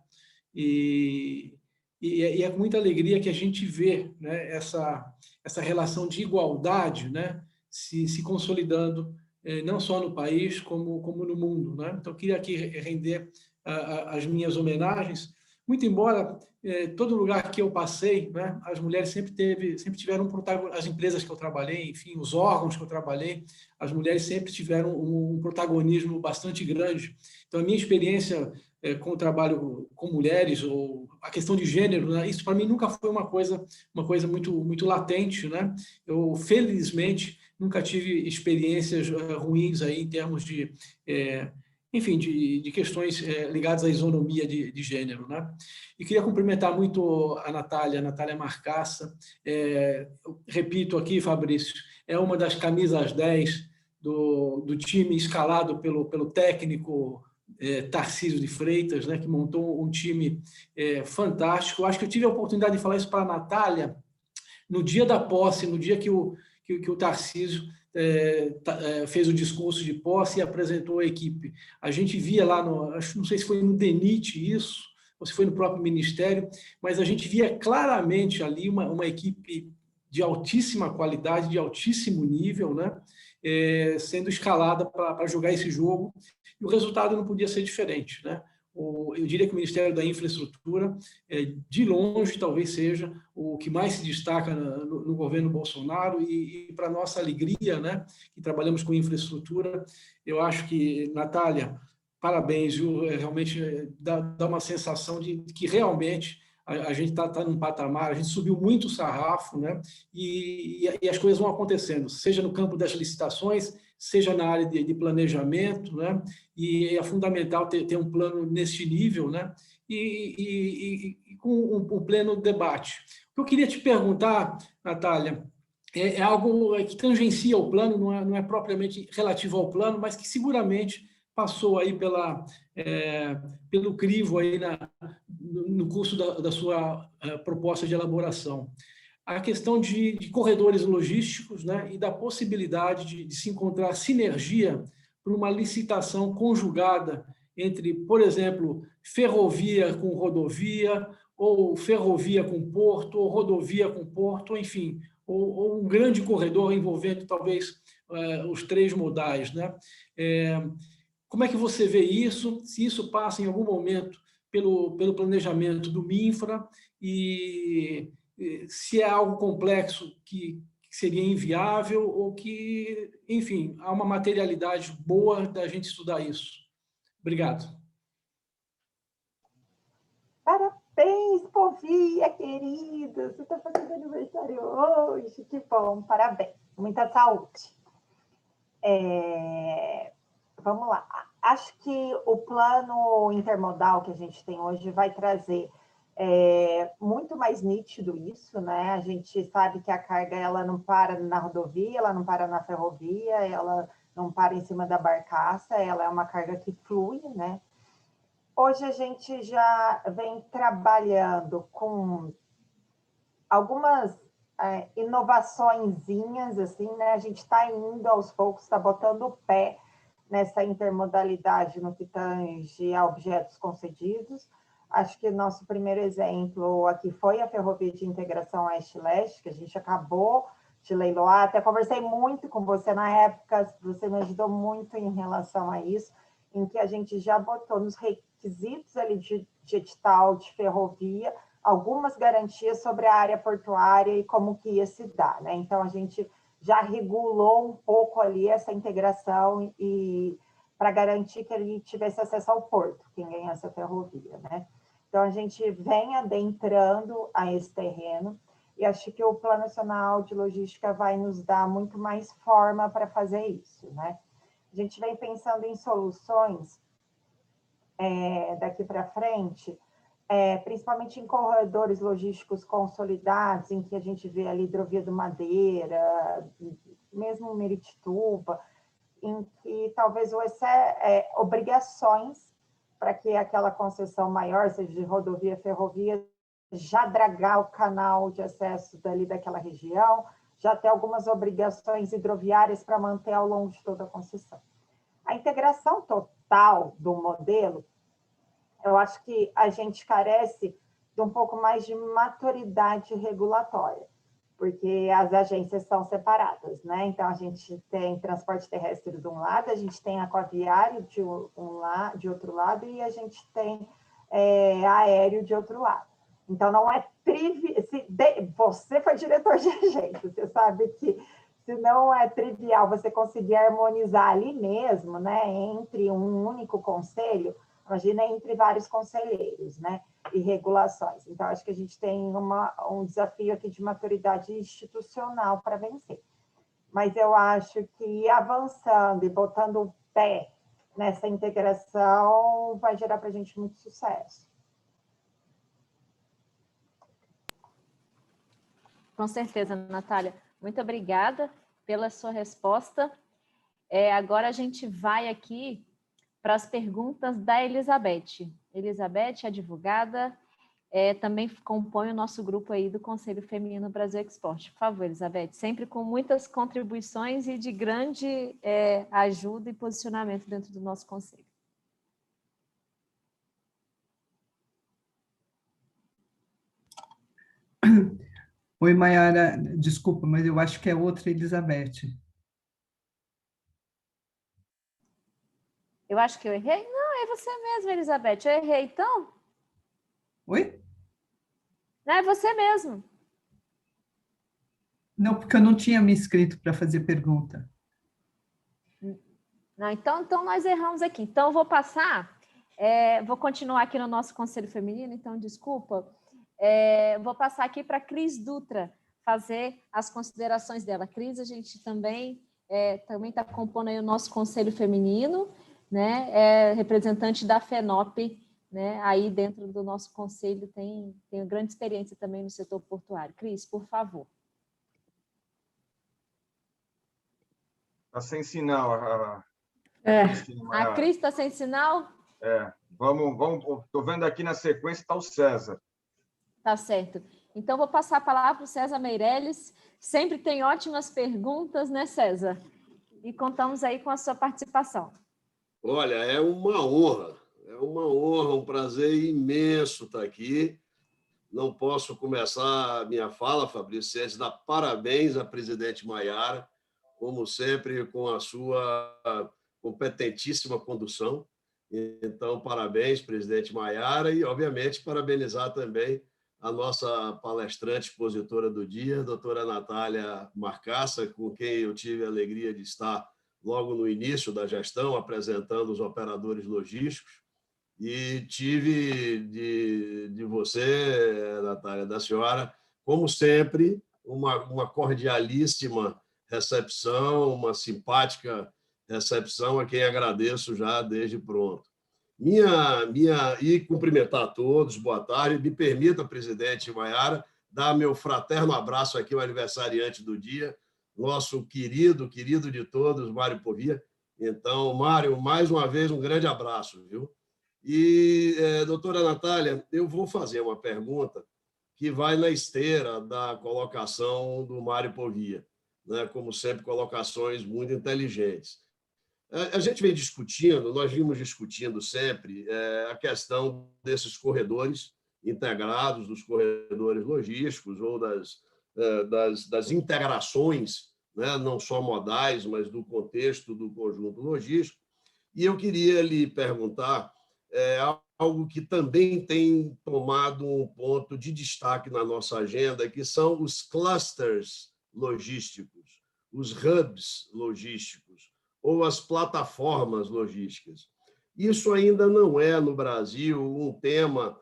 E é com muita alegria que a gente vê, né, essa relação de igualdade, né, se consolidando, não só no país, como no mundo, né? Então, eu queria aqui render as minhas homenagens, muito embora todo lugar que eu passei, né, as mulheres sempre tiveram as empresas que eu trabalhei, enfim, os órgãos que eu trabalhei, as mulheres sempre tiveram um protagonismo bastante grande. Então, a minha experiência com o trabalho com mulheres, ou a questão de gênero, né, isso para mim nunca foi uma coisa muito latente, né? Eu, felizmente, nunca tive experiências ruins aí em termos de enfim, de questões ligadas à isonomia de gênero, né? E queria cumprimentar muito a Natália Marcassa. Repito aqui, Fabrício, é uma das camisas 10 do time escalado pelo técnico Tarcísio de Freitas, né, que montou um time fantástico. Eu acho que eu tive a oportunidade de falar isso para a Natália no dia da posse, no dia que o Tarcísio fez o discurso de posse e apresentou a equipe. A gente via lá, não sei se foi no DENIT isso, ou se foi no próprio Ministério, mas a gente via claramente ali uma equipe de altíssima qualidade, de altíssimo nível, né? Sendo escalada para jogar esse jogo, e o resultado não podia ser diferente, né? Eu diria que o Ministério da Infraestrutura, de longe, talvez seja o que mais se destaca no governo Bolsonaro, e para nossa alegria, né, que trabalhamos com infraestrutura, eu acho que, Natália, parabéns, viu? Realmente dá uma sensação de que realmente a gente está num patamar, a gente subiu muito o sarrafo, né? E as coisas vão acontecendo, seja no campo das licitações, seja na área de planejamento, né? E é fundamental ter um plano nesse nível, né? E com um pleno debate. O que eu queria te perguntar, Natália, é algo que tangencia o plano, não é propriamente relativo ao plano, mas que seguramente passou aí pelo crivo aí no curso da sua proposta de elaboração. A questão de corredores logísticos, né, e da possibilidade de se encontrar sinergia para uma licitação conjugada entre, por exemplo, ferrovia com rodovia, ou ferrovia com porto, ou rodovia com porto, enfim, ou um grande corredor envolvendo talvez os três modais, né? Como é que você vê isso? Se isso passa em algum momento pelo planejamento do MINFRA, e se é algo complexo que seria inviável, ou que, enfim, há uma materialidade boa da gente estudar isso. Obrigado. Parabéns, Povia, querido! Você está fazendo aniversário hoje, que bom, parabéns. Muita saúde. Vamos lá. Acho que o plano intermodal que a gente tem hoje vai trazer muito mais nítido isso, né? A gente sabe que a carga ela não para na rodovia, ela não para na ferrovia, ela não para em cima da barcaça, ela é uma carga que flui, né? Hoje a gente já vem trabalhando com algumas inovaçõezinhas, assim, né? A gente está indo aos poucos, está botando o pé nessa intermodalidade no que tange a objetos concedidos. Acho que o nosso primeiro exemplo aqui foi a Ferrovia de Integração Oeste-Leste, que a gente acabou de leiloar. Até conversei muito com você na época, você me ajudou muito em relação a isso, em que a gente já botou nos requisitos ali de edital de ferrovia algumas garantias sobre a área portuária e como que ia se dar, né? Então, a gente já regulou um pouco ali essa integração e para garantir que ele tivesse acesso ao porto, quem ganha essa ferrovia, né? Então, a gente vem adentrando a esse terreno e acho que o Plano Nacional de Logística vai nos dar muito mais forma para fazer isso, né? A gente vem pensando em soluções daqui para frente, principalmente em corredores logísticos consolidados, em que a gente vê ali Hidrovia do Madeira, mesmo Meritituba, em que talvez houvesse obrigações para que aquela concessão maior, seja de rodovia, ferrovia, já dragar o canal de acesso dali daquela região, já ter algumas obrigações hidroviárias para manter ao longo de toda a concessão. A integração total do modelo, eu acho que a gente carece de um pouco mais de maturidade regulatória, porque as agências são separadas, né? Então, a gente tem transporte terrestre de um lado, a gente tem aquaviário de outro lado, e a gente tem aéreo de outro lado. Então, não é trivial. Você foi diretor de agência, você sabe que se não é trivial você conseguir harmonizar ali mesmo, né, entre um único conselho, imagina entre vários conselheiros, né, e regulações. Então, acho que a gente tem um desafio aqui de maturidade institucional para vencer. Mas eu acho que avançando e botando o pé nessa integração vai gerar para a gente muito sucesso. Com certeza, Natália. Muito obrigada pela sua resposta. Agora a gente vai aqui para as perguntas da Elizabeth. Elizabeth, advogada, também compõe o nosso grupo aí do Conselho Feminino Brasil Export. Por favor, Elizabeth, sempre com muitas contribuições e de grande ajuda e posicionamento dentro do nosso conselho. Oi, Mayara, desculpa, mas eu acho que é outra Elizabeth. Eu acho que eu errei? Não, é você mesma, Elizabeth. Eu errei, então? Oi? Não, é você mesmo. Não, porque eu não tinha me inscrito para fazer pergunta. Não, então nós erramos aqui. Então, eu vou passar, vou continuar aqui no nosso Conselho Feminino, então, desculpa. Vou passar aqui para a Cris Dutra fazer as considerações dela. Cris, a gente também está compondo aí o nosso Conselho Feminino, né? Representante da FENOP, né? Aí dentro do nosso conselho tem grande experiência também no setor portuário. Cris, por favor. Está sem sinal. A Cris está sem sinal? Vamos. Estou vendo aqui na sequência está o César. Tá certo. Então, vou passar a palavra para o César Meirelles. Sempre tem ótimas perguntas, né, César? E contamos aí com a sua participação. Olha, é uma honra, um prazer imenso estar aqui. Não posso começar a minha fala, Fabrício, antes de dar parabéns à presidente Mayara, como sempre, com a sua competentíssima condução. Então, parabéns, presidente Mayara, e, obviamente, parabenizar também a nossa palestrante expositora do dia, doutora Natália Marcaça, com quem eu tive a alegria de estar logo no início da gestão, apresentando os operadores logísticos, e tive de você, Natália, da senhora, como sempre, uma cordialíssima recepção, uma simpática recepção, a quem agradeço já desde pronto. E cumprimentar a todos, boa tarde. Me permita, presidente Mayara, dar meu fraterno abraço aqui ao aniversariante do dia, nosso querido de todos, Mário Povia. Então, Mário, mais uma vez, um grande abraço, viu? E, doutora Natália, eu vou fazer uma pergunta que vai na esteira da colocação do Mário Povia, né? Como sempre, colocações muito inteligentes. A gente vem discutindo, nós vimos discutindo sempre a questão desses corredores integrados, dos corredores logísticos ou das integrações, né, não só modais, mas do contexto do conjunto logístico. E eu queria lhe perguntar algo que também tem tomado um ponto de destaque na nossa agenda, que são os clusters logísticos, os hubs logísticos, ou as plataformas logísticas. Isso ainda não é, no Brasil, um tema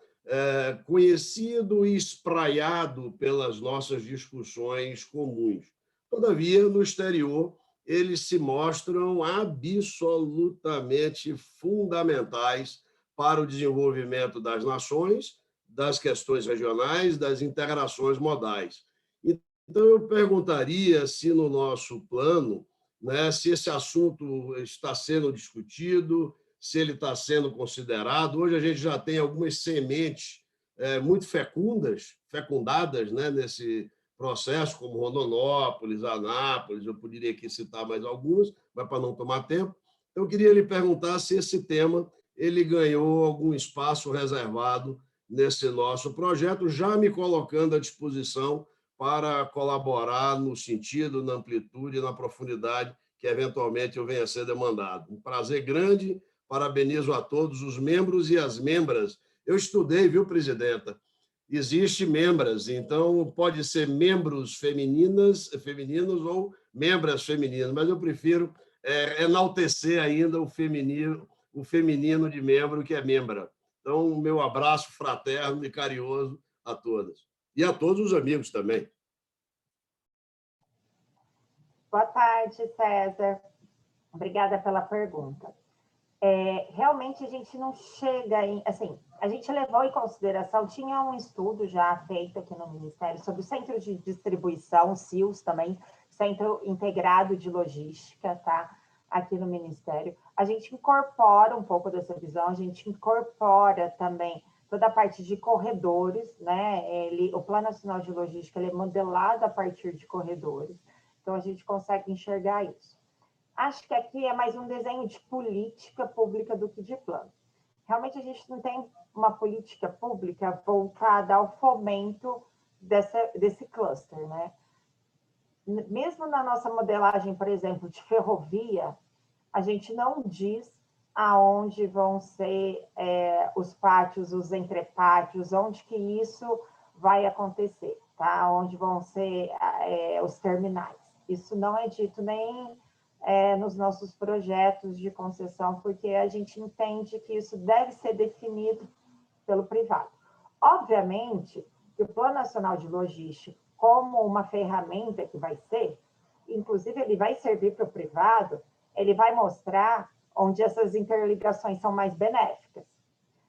conhecido e espraiado pelas nossas discussões comuns. Todavia, no exterior, eles se mostram absolutamente fundamentais para o desenvolvimento das nações, das questões regionais, das integrações modais. Então, eu perguntaria se no nosso plano, né, se esse assunto está sendo discutido, se ele está sendo considerado. Hoje a gente já tem algumas sementes muito fecundadas, né, nesse processo, como Rondonópolis, Anápolis, eu poderia aqui citar mais algumas, mas para não tomar tempo. Eu queria lhe perguntar se esse tema ele ganhou algum espaço reservado nesse nosso projeto, já me colocando à disposição para colaborar no sentido, na amplitude e na profundidade que, eventualmente, eu venha a ser demandado. Um prazer grande, parabenizo a todos os membros e as membras. Eu estudei, viu, presidenta? Existe membras, então pode ser membros femininos ou membras femininas, mas eu prefiro enaltecer ainda o feminino de membro, que é membra. Então, meu abraço fraterno e carinhoso a todas. E a todos os amigos também. Boa tarde, César. Obrigada pela pergunta. realmente a gente não chega em, assim, a gente levou em consideração, tinha um estudo já feito aqui no Ministério sobre o Centro de Distribuição, CILS também, Centro Integrado de Logística, tá? Aqui no Ministério. A gente incorpora um pouco dessa visão, a gente incorpora também toda a parte de corredores, né? O Plano Nacional de Logística ele é modelado a partir de corredores, então a gente consegue enxergar isso. Acho que aqui é mais um desenho de política pública do que de plano. Realmente a gente não tem uma política pública voltada ao fomento desse cluster, né? Mesmo na nossa modelagem, por exemplo, de ferrovia, a gente não diz aonde vão ser os pátios, os entrepátios, onde que isso vai acontecer, tá? Onde vão ser os terminais. Isso não é dito nem nos nossos projetos de concessão, porque a gente entende que isso deve ser definido pelo privado. Obviamente, que o Plano Nacional de Logística, como uma ferramenta que vai ser, inclusive ele vai servir para o privado, ele vai mostrar onde essas interligações são mais benéficas,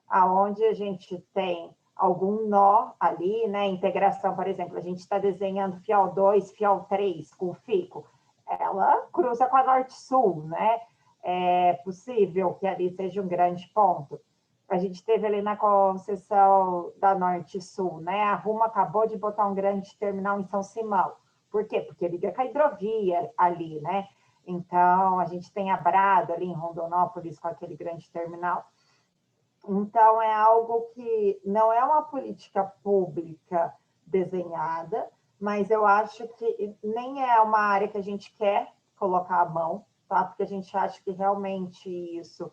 aonde a gente tem algum nó ali, né? Integração, por exemplo, a gente está desenhando FIOL 2, FIOL 3 com o FICO, ela cruza com a Norte-Sul, né? É possível que ali seja um grande ponto. A gente teve ali na concessão da Norte-Sul, né? A Rumo acabou de botar um grande terminal em São Simão. Por quê? Porque liga com a hidrovia ali, né? Então, a gente tem a Brado ali em Rondonópolis com aquele grande terminal. Então, é algo que não é uma política pública desenhada, mas eu acho que nem é uma área que a gente quer colocar a mão, tá? Porque a gente acha que realmente isso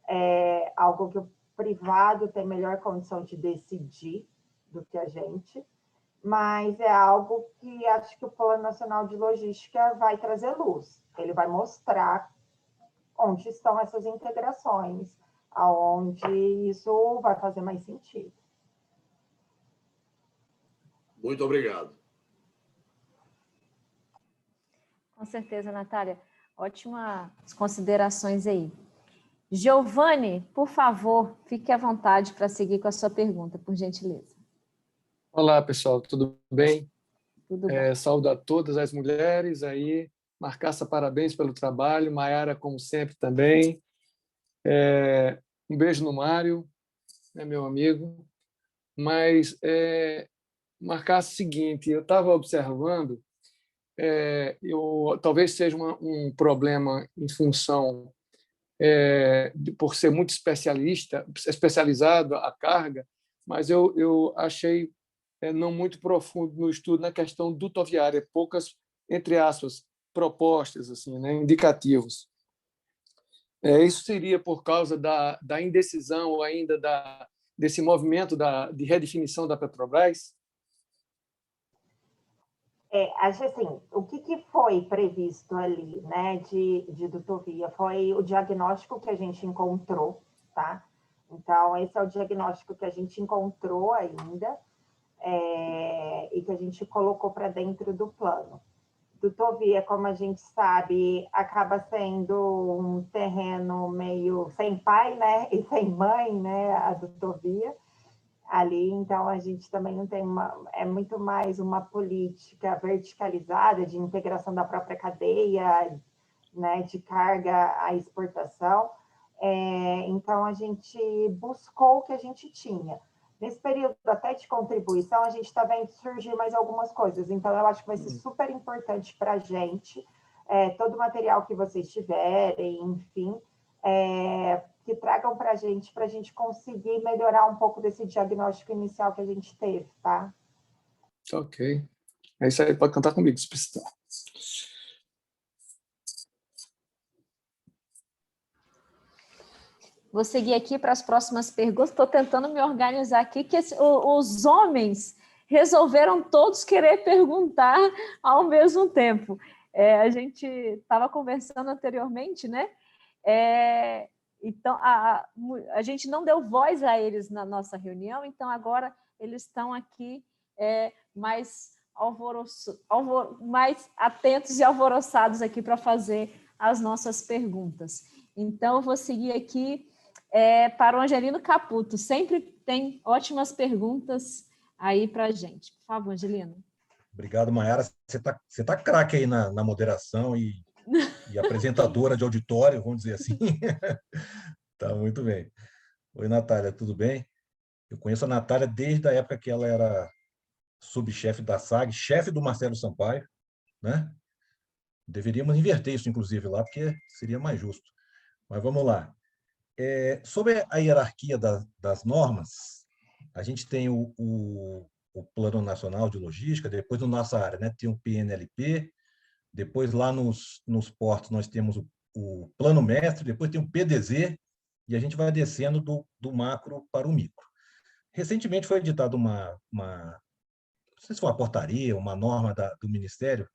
é algo que o privado tem melhor condição de decidir do que a gente, mas é algo que acho que o Plano Nacional de Logística vai trazer luz. Ele vai mostrar onde estão essas integrações, aonde isso vai fazer mais sentido. Muito obrigado. Com certeza, Natália. Ótimas considerações aí. Giovanni, por favor, fique à vontade para seguir com a sua pergunta, por gentileza. Olá, pessoal, tudo bem? Tudo bem. Saúdo a todas as mulheres aí. Marcaça, parabéns pelo trabalho. Maiara, como sempre, também. Um beijo no Mário, né, meu amigo. Mas, Marcaça, o seguinte, eu estava observando, talvez seja um problema em função por ser muito especializado a carga, mas eu achei não muito profundo no estudo na questão dutoviária, poucas, entre aspas, propostas, assim, né, indicativos. Isso seria por causa da indecisão ou ainda desse movimento de redefinição da Petrobras? Acho assim, o que foi previsto ali, né, de dutovia? Foi o diagnóstico que a gente encontrou, tá? Então, esse é o diagnóstico que a gente encontrou ainda e que a gente colocou para dentro do plano. Dutovia, como a gente sabe, acaba sendo um terreno meio sem pai, né, e sem mãe, né, a dutovia. Ali, então, a gente também não tem é muito mais uma política verticalizada de integração da própria cadeia, né, de carga à exportação. Então, a gente buscou o que a gente tinha. Nesse período até de contribuição, a gente está vendo surgir mais algumas coisas. Então, eu acho que vai ser super importante para a gente, todo o material que vocês tiverem, enfim, que tragam para a gente conseguir melhorar um pouco desse diagnóstico inicial que a gente teve, tá? Ok. É isso aí, pode contar comigo se precisar. Vou seguir aqui para as próximas perguntas. Estou tentando me organizar aqui, que os homens resolveram todos querer perguntar ao mesmo tempo. A gente estava conversando anteriormente, né? Então, a gente não deu voz a eles na nossa reunião, então agora eles estão aqui mais atentos e alvoroçados aqui para fazer as nossas perguntas. Então, eu vou seguir aqui para o Angelino Caputo. Sempre tem ótimas perguntas aí para a gente. Por favor, Angelino. Obrigado, Mayara. Você tá craque aí na moderação e apresentadora de auditório, vamos dizer assim. Tá muito bem. Oi, Natália, tudo bem? Eu conheço a Natália desde a época que ela era subchefe da SAG, chefe do Marcelo Sampaio, né? Deveríamos inverter isso, inclusive, lá, porque seria mais justo. Mas vamos lá. Sobre a hierarquia das normas, a gente tem o Plano Nacional de Logística, depois na nossa área, né, tem o PNLP, depois lá nos portos nós temos o Plano Mestre, depois tem o PDZ, e a gente vai descendo do macro para o micro. Recentemente foi editada não sei se foi uma portaria, uma norma do Ministério,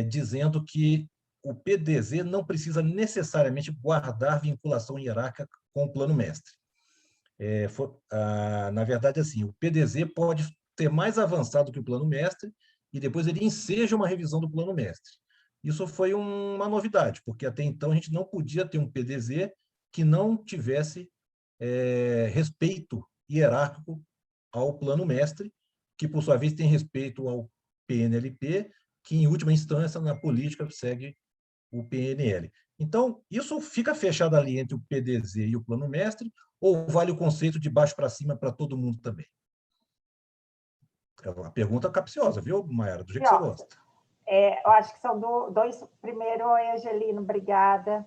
dizendo que o PDZ não precisa necessariamente guardar vinculação hierárquica com o Plano Mestre. Na verdade, assim, o PDZ pode ser mais avançado que o Plano Mestre e depois ele enseja uma revisão do Plano Mestre. Isso foi uma novidade, porque até então a gente não podia ter um PDZ que não tivesse respeito hierárquico ao Plano Mestre, que, por sua vez, tem respeito ao PNLP, que, em última instância, na política, segue o PNL. Então, isso fica fechado ali entre o PDZ e o Plano Mestre, ou vale o conceito de baixo para cima para todo mundo também? É uma pergunta capciosa, viu, Mayara? Do jeito que você gosta. Eu acho que são dois. Primeiro, Angelino, obrigada.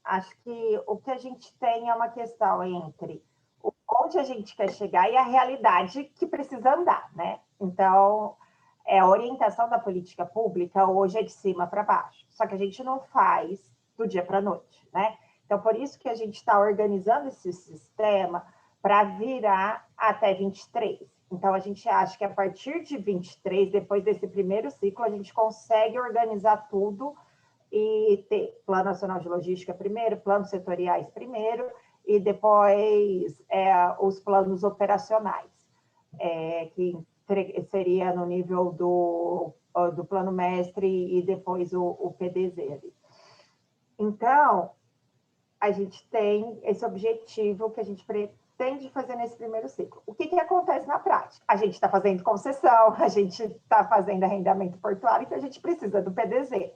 Acho que o que a gente tem é uma questão entre onde a gente quer chegar e a realidade que precisa andar, né? Então, a orientação da política pública hoje é de cima para baixo, só que a gente não faz do dia para a noite, né? Então, por isso que a gente está organizando esse sistema para virar até 23. Então, a gente acha que a partir de 23, depois desse primeiro ciclo, a gente consegue organizar tudo e ter Plano Nacional de Logística primeiro, planos setoriais primeiro, e depois os planos operacionais, que seria no nível do Plano Mestre e depois o PDZ ali. Então, a gente tem esse objetivo que a gente pretende fazer nesse primeiro ciclo. O que acontece na prática? A gente está fazendo concessão, a gente está fazendo arrendamento portuário, então a gente precisa do PDZ.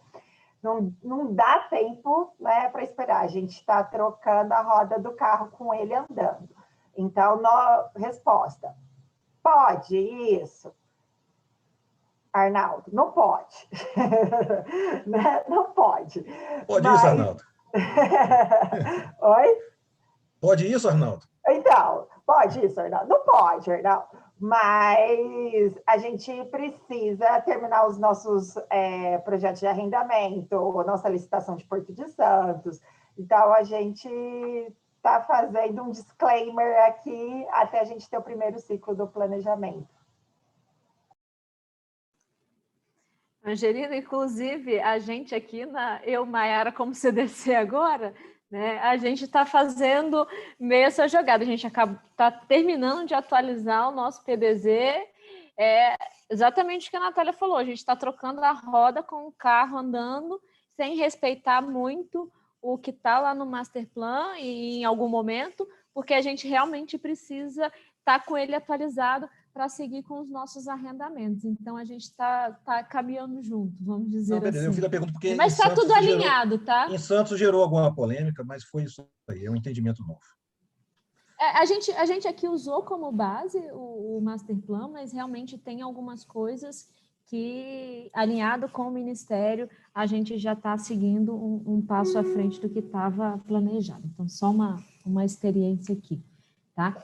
Não dá tempo, né, para esperar. A gente está trocando a roda do carro com ele andando. Então, resposta. Pode isso? Arnaldo, não pode. Né? Não pode. Pode isso, Arnaldo? Oi? Pode isso, Arnaldo? Então, pode isso, Arnaldo? Não pode, Arnaldo. Mas a gente precisa terminar os nossos projetos de arrendamento, a nossa licitação de Porto de Santos. Então, a gente está fazendo um disclaimer aqui até a gente ter o primeiro ciclo do planejamento. Angelina, inclusive, a gente aqui, Mayara, como CDC agora, né, a gente está fazendo meio essa jogada, a gente está terminando de atualizar o nosso PDZ, exatamente o que a Natália falou, a gente está trocando a roda com o carro andando, sem respeitar muito o que está lá no Master Plan e em algum momento, porque a gente realmente precisa estar com ele atualizado para seguir com os nossos arrendamentos. Então, a gente está caminhando junto, vamos dizer assim. Eu fiz a pergunta porque... Mas está tudo alinhado, tá? Em Santos gerou alguma polêmica, mas foi isso aí, é um entendimento novo. A gente aqui usou como base o Master Plan, mas realmente tem algumas coisas que, alinhado com o Ministério, a gente já está seguindo um passo à frente do que estava planejado. Então, só uma experiência aqui, tá?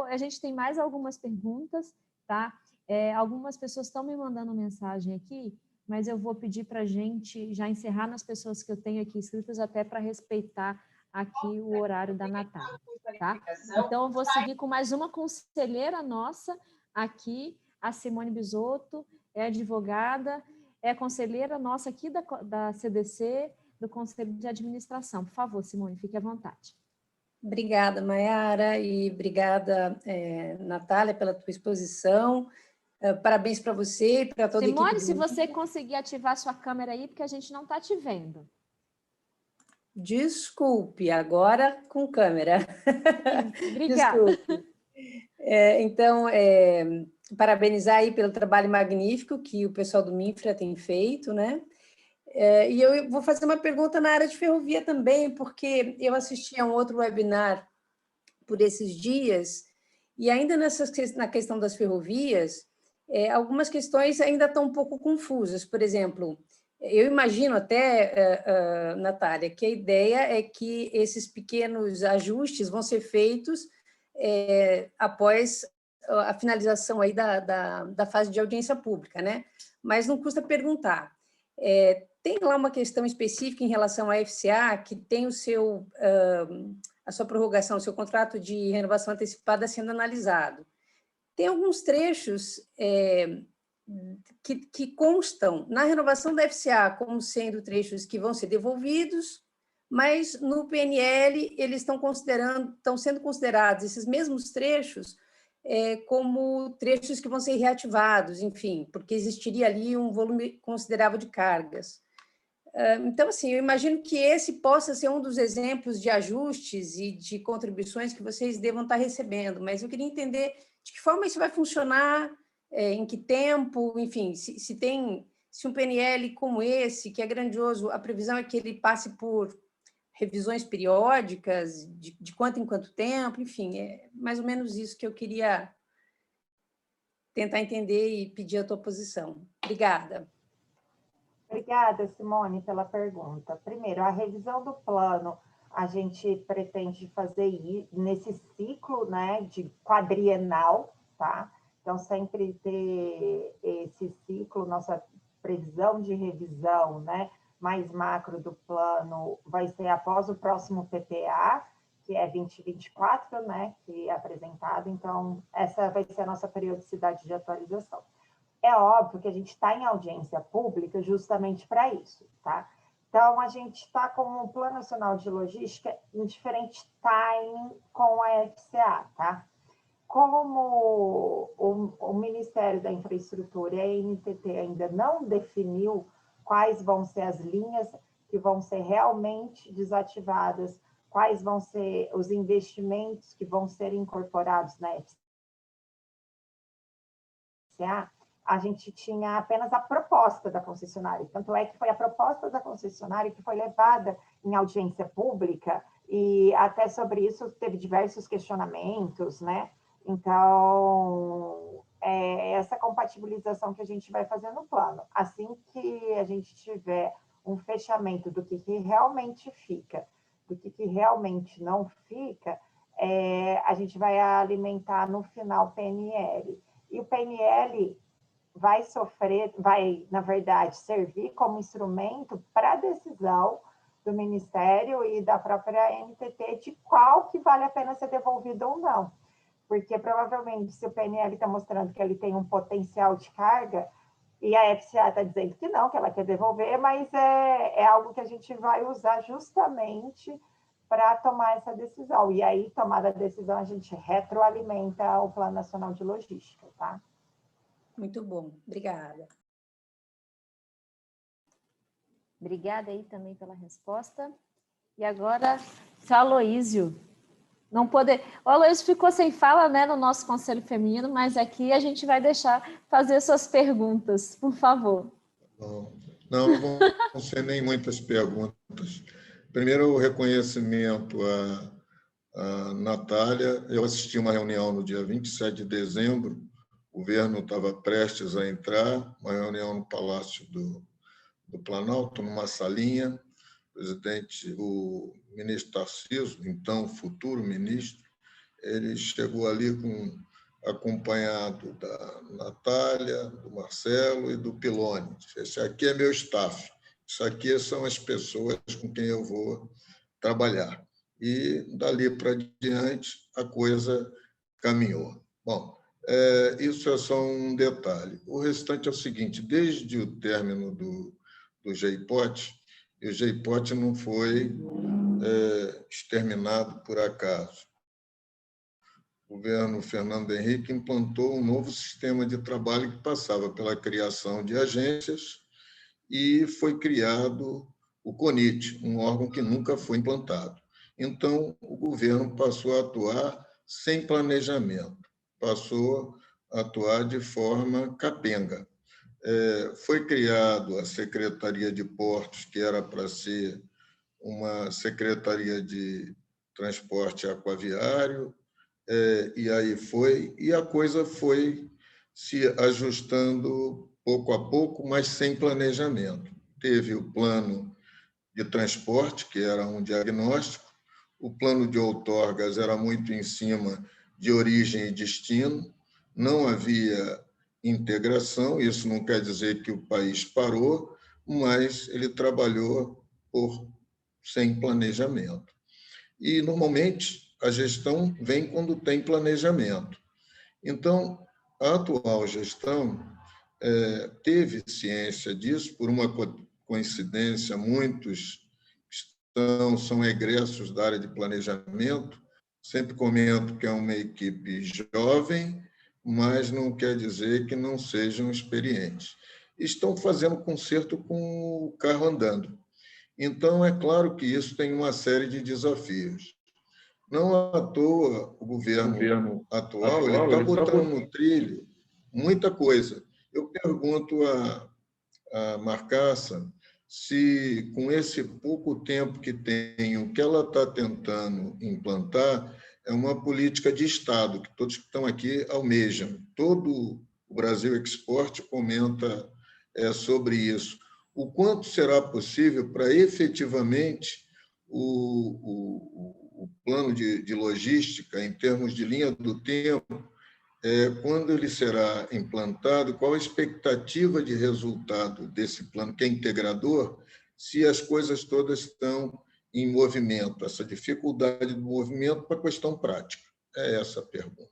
A gente tem mais algumas perguntas, tá? Algumas pessoas estão me mandando mensagem aqui, mas eu vou pedir para a gente já encerrar nas pessoas que eu tenho aqui inscritas, até para respeitar aqui o horário da Natália, tá? Então, eu vou seguir com mais uma conselheira nossa aqui, a Simone Bisotto, é advogada, é conselheira nossa aqui da CDC, do Conselho de Administração. Por favor, Simone, fique à vontade. Obrigada, Mayara, e obrigada, Natália, pela tua exposição. Parabéns para você e para toda a equipe. Simone, se você conseguir ativar sua câmera aí, porque a gente não está te vendo. Desculpe, agora com câmera. Obrigada. Desculpe. Então, parabenizar aí pelo trabalho magnífico que o pessoal do Minfra tem feito, né? E eu vou fazer uma pergunta na área de ferrovia também, porque eu assisti a um outro webinar por esses dias, e ainda na questão das ferrovias, algumas questões ainda estão um pouco confusas. Por exemplo, eu imagino até, Natália, que a ideia é que esses pequenos ajustes vão ser feitos após a finalização aí da fase de audiência pública, né? Mas não custa perguntar. Tem lá uma questão específica em relação à FCA, que tem a sua prorrogação, o seu contrato de renovação antecipada sendo analisado. Tem alguns trechos que constam na renovação da FCA como sendo trechos que vão ser devolvidos, mas no PNL eles estão sendo considerados esses mesmos trechos como trechos que vão ser reativados, enfim, porque existiria ali um volume considerável de cargas. Então, assim, eu imagino que esse possa ser um dos exemplos de ajustes e de contribuições que vocês devam estar recebendo, mas eu queria entender de que forma isso vai funcionar, em que tempo, enfim, se um PNL como esse, que é grandioso, a previsão é que ele passe por revisões periódicas, de quanto em quanto tempo, enfim, é mais ou menos isso que eu queria tentar entender e pedir a tua posição. Obrigada. Obrigada, Simone, pela pergunta. Primeiro, a revisão do plano, a gente pretende fazer nesse ciclo, né, de quadrienal, tá? Então, sempre ter esse ciclo, nossa previsão de revisão, né, mais macro do plano, vai ser após o próximo PPA, que é 2024, né, que é apresentado. Então, essa vai ser a nossa periodicidade de atualização. É óbvio que a gente está em audiência pública justamente para isso, tá? Então, a gente está com o Plano Nacional de Logística em diferente timing com a FCA, tá? Como o Ministério da Infraestrutura e a NTT ainda não definiu quais vão ser as linhas que vão ser realmente desativadas, quais vão ser os investimentos que vão ser incorporados na FCA, a gente tinha apenas a proposta da concessionária. Tanto é que foi a proposta da concessionária que foi levada em audiência pública, e até sobre isso teve diversos questionamentos, né? Então, essa compatibilização que a gente vai fazer no plano. Assim que a gente tiver um fechamento do que realmente fica, do que realmente não fica, a gente vai alimentar no final PNL. E o PNL vai, na verdade, servir como instrumento para a decisão do Ministério e da própria NTT de qual que vale a pena ser devolvido ou não. Porque, provavelmente, se o PNL está mostrando que ele tem um potencial de carga, e a FCA está dizendo que não, que ela quer devolver, mas é algo que a gente vai usar justamente para tomar essa decisão. E aí, tomada a decisão, a gente retroalimenta o Plano Nacional de Logística, tá? Muito bom, obrigada. Obrigada aí também pela resposta. E agora, seu Aloísio. Não poder... O Aloísio ficou sem fala, né, no nosso Conselho Feminino, mas aqui a gente vai deixar fazer suas perguntas, por favor. Não vão ser nem muitas perguntas. Primeiro, o reconhecimento à Natália. Eu assisti uma reunião no dia 27 de dezembro, o governo estava prestes a entrar, uma reunião no Palácio do Planalto, numa salinha. O ministro Tarcísio, então futuro ministro, ele chegou ali acompanhado da Natália, do Marcelo e do Piloni. Esse aqui é meu staff, isso aqui são as pessoas com quem eu vou trabalhar. E, dali para diante, a coisa caminhou. Bom, isso é só um detalhe. O restante é o seguinte: desde o término do GEIPOT, e o GEIPOT não foi exterminado por acaso. governo Fernando Henrique implantou um novo sistema de trabalho que passava pela criação de agências e foi criado o CONIT, um órgão que nunca foi implantado. Então, o governo passou a atuar sem planejamento, passou a atuar de forma capenga. Foi criado a Secretaria de Portos, que era para ser uma Secretaria de Transporte Aquaviário, e aí foi, e a coisa foi se ajustando pouco a pouco, mas sem planejamento. Teve o plano de transporte, que era um diagnóstico, o plano de outorgas era muito em cima de origem e destino, não havia integração, isso não quer dizer que o país parou, mas ele trabalhou sem planejamento. E, normalmente, a gestão vem quando tem planejamento. Então, a atual gestão teve ciência disso, por uma coincidência, muitos são egressos da área de planejamento. Sempre comento que é uma equipe jovem, mas não quer dizer que não sejam experientes. Estão fazendo conserto com o carro andando. Então, é claro que isso tem uma série de desafios. Não à toa, o governo atual ele está botando no trilho muita coisa. Eu pergunto a Marcassa se, com esse pouco tempo que tem, o que ela está tentando implantar é uma política de Estado, que todos que estão aqui almejam. Todo o Brasil Export comenta sobre isso. O quanto será possível para, efetivamente, o plano de logística, em termos de linha do tempo, quando ele será implantado, qual a expectativa de resultado desse plano, que é integrador, se as coisas todas estão em movimento, essa dificuldade do movimento para a questão prática? É essa a pergunta.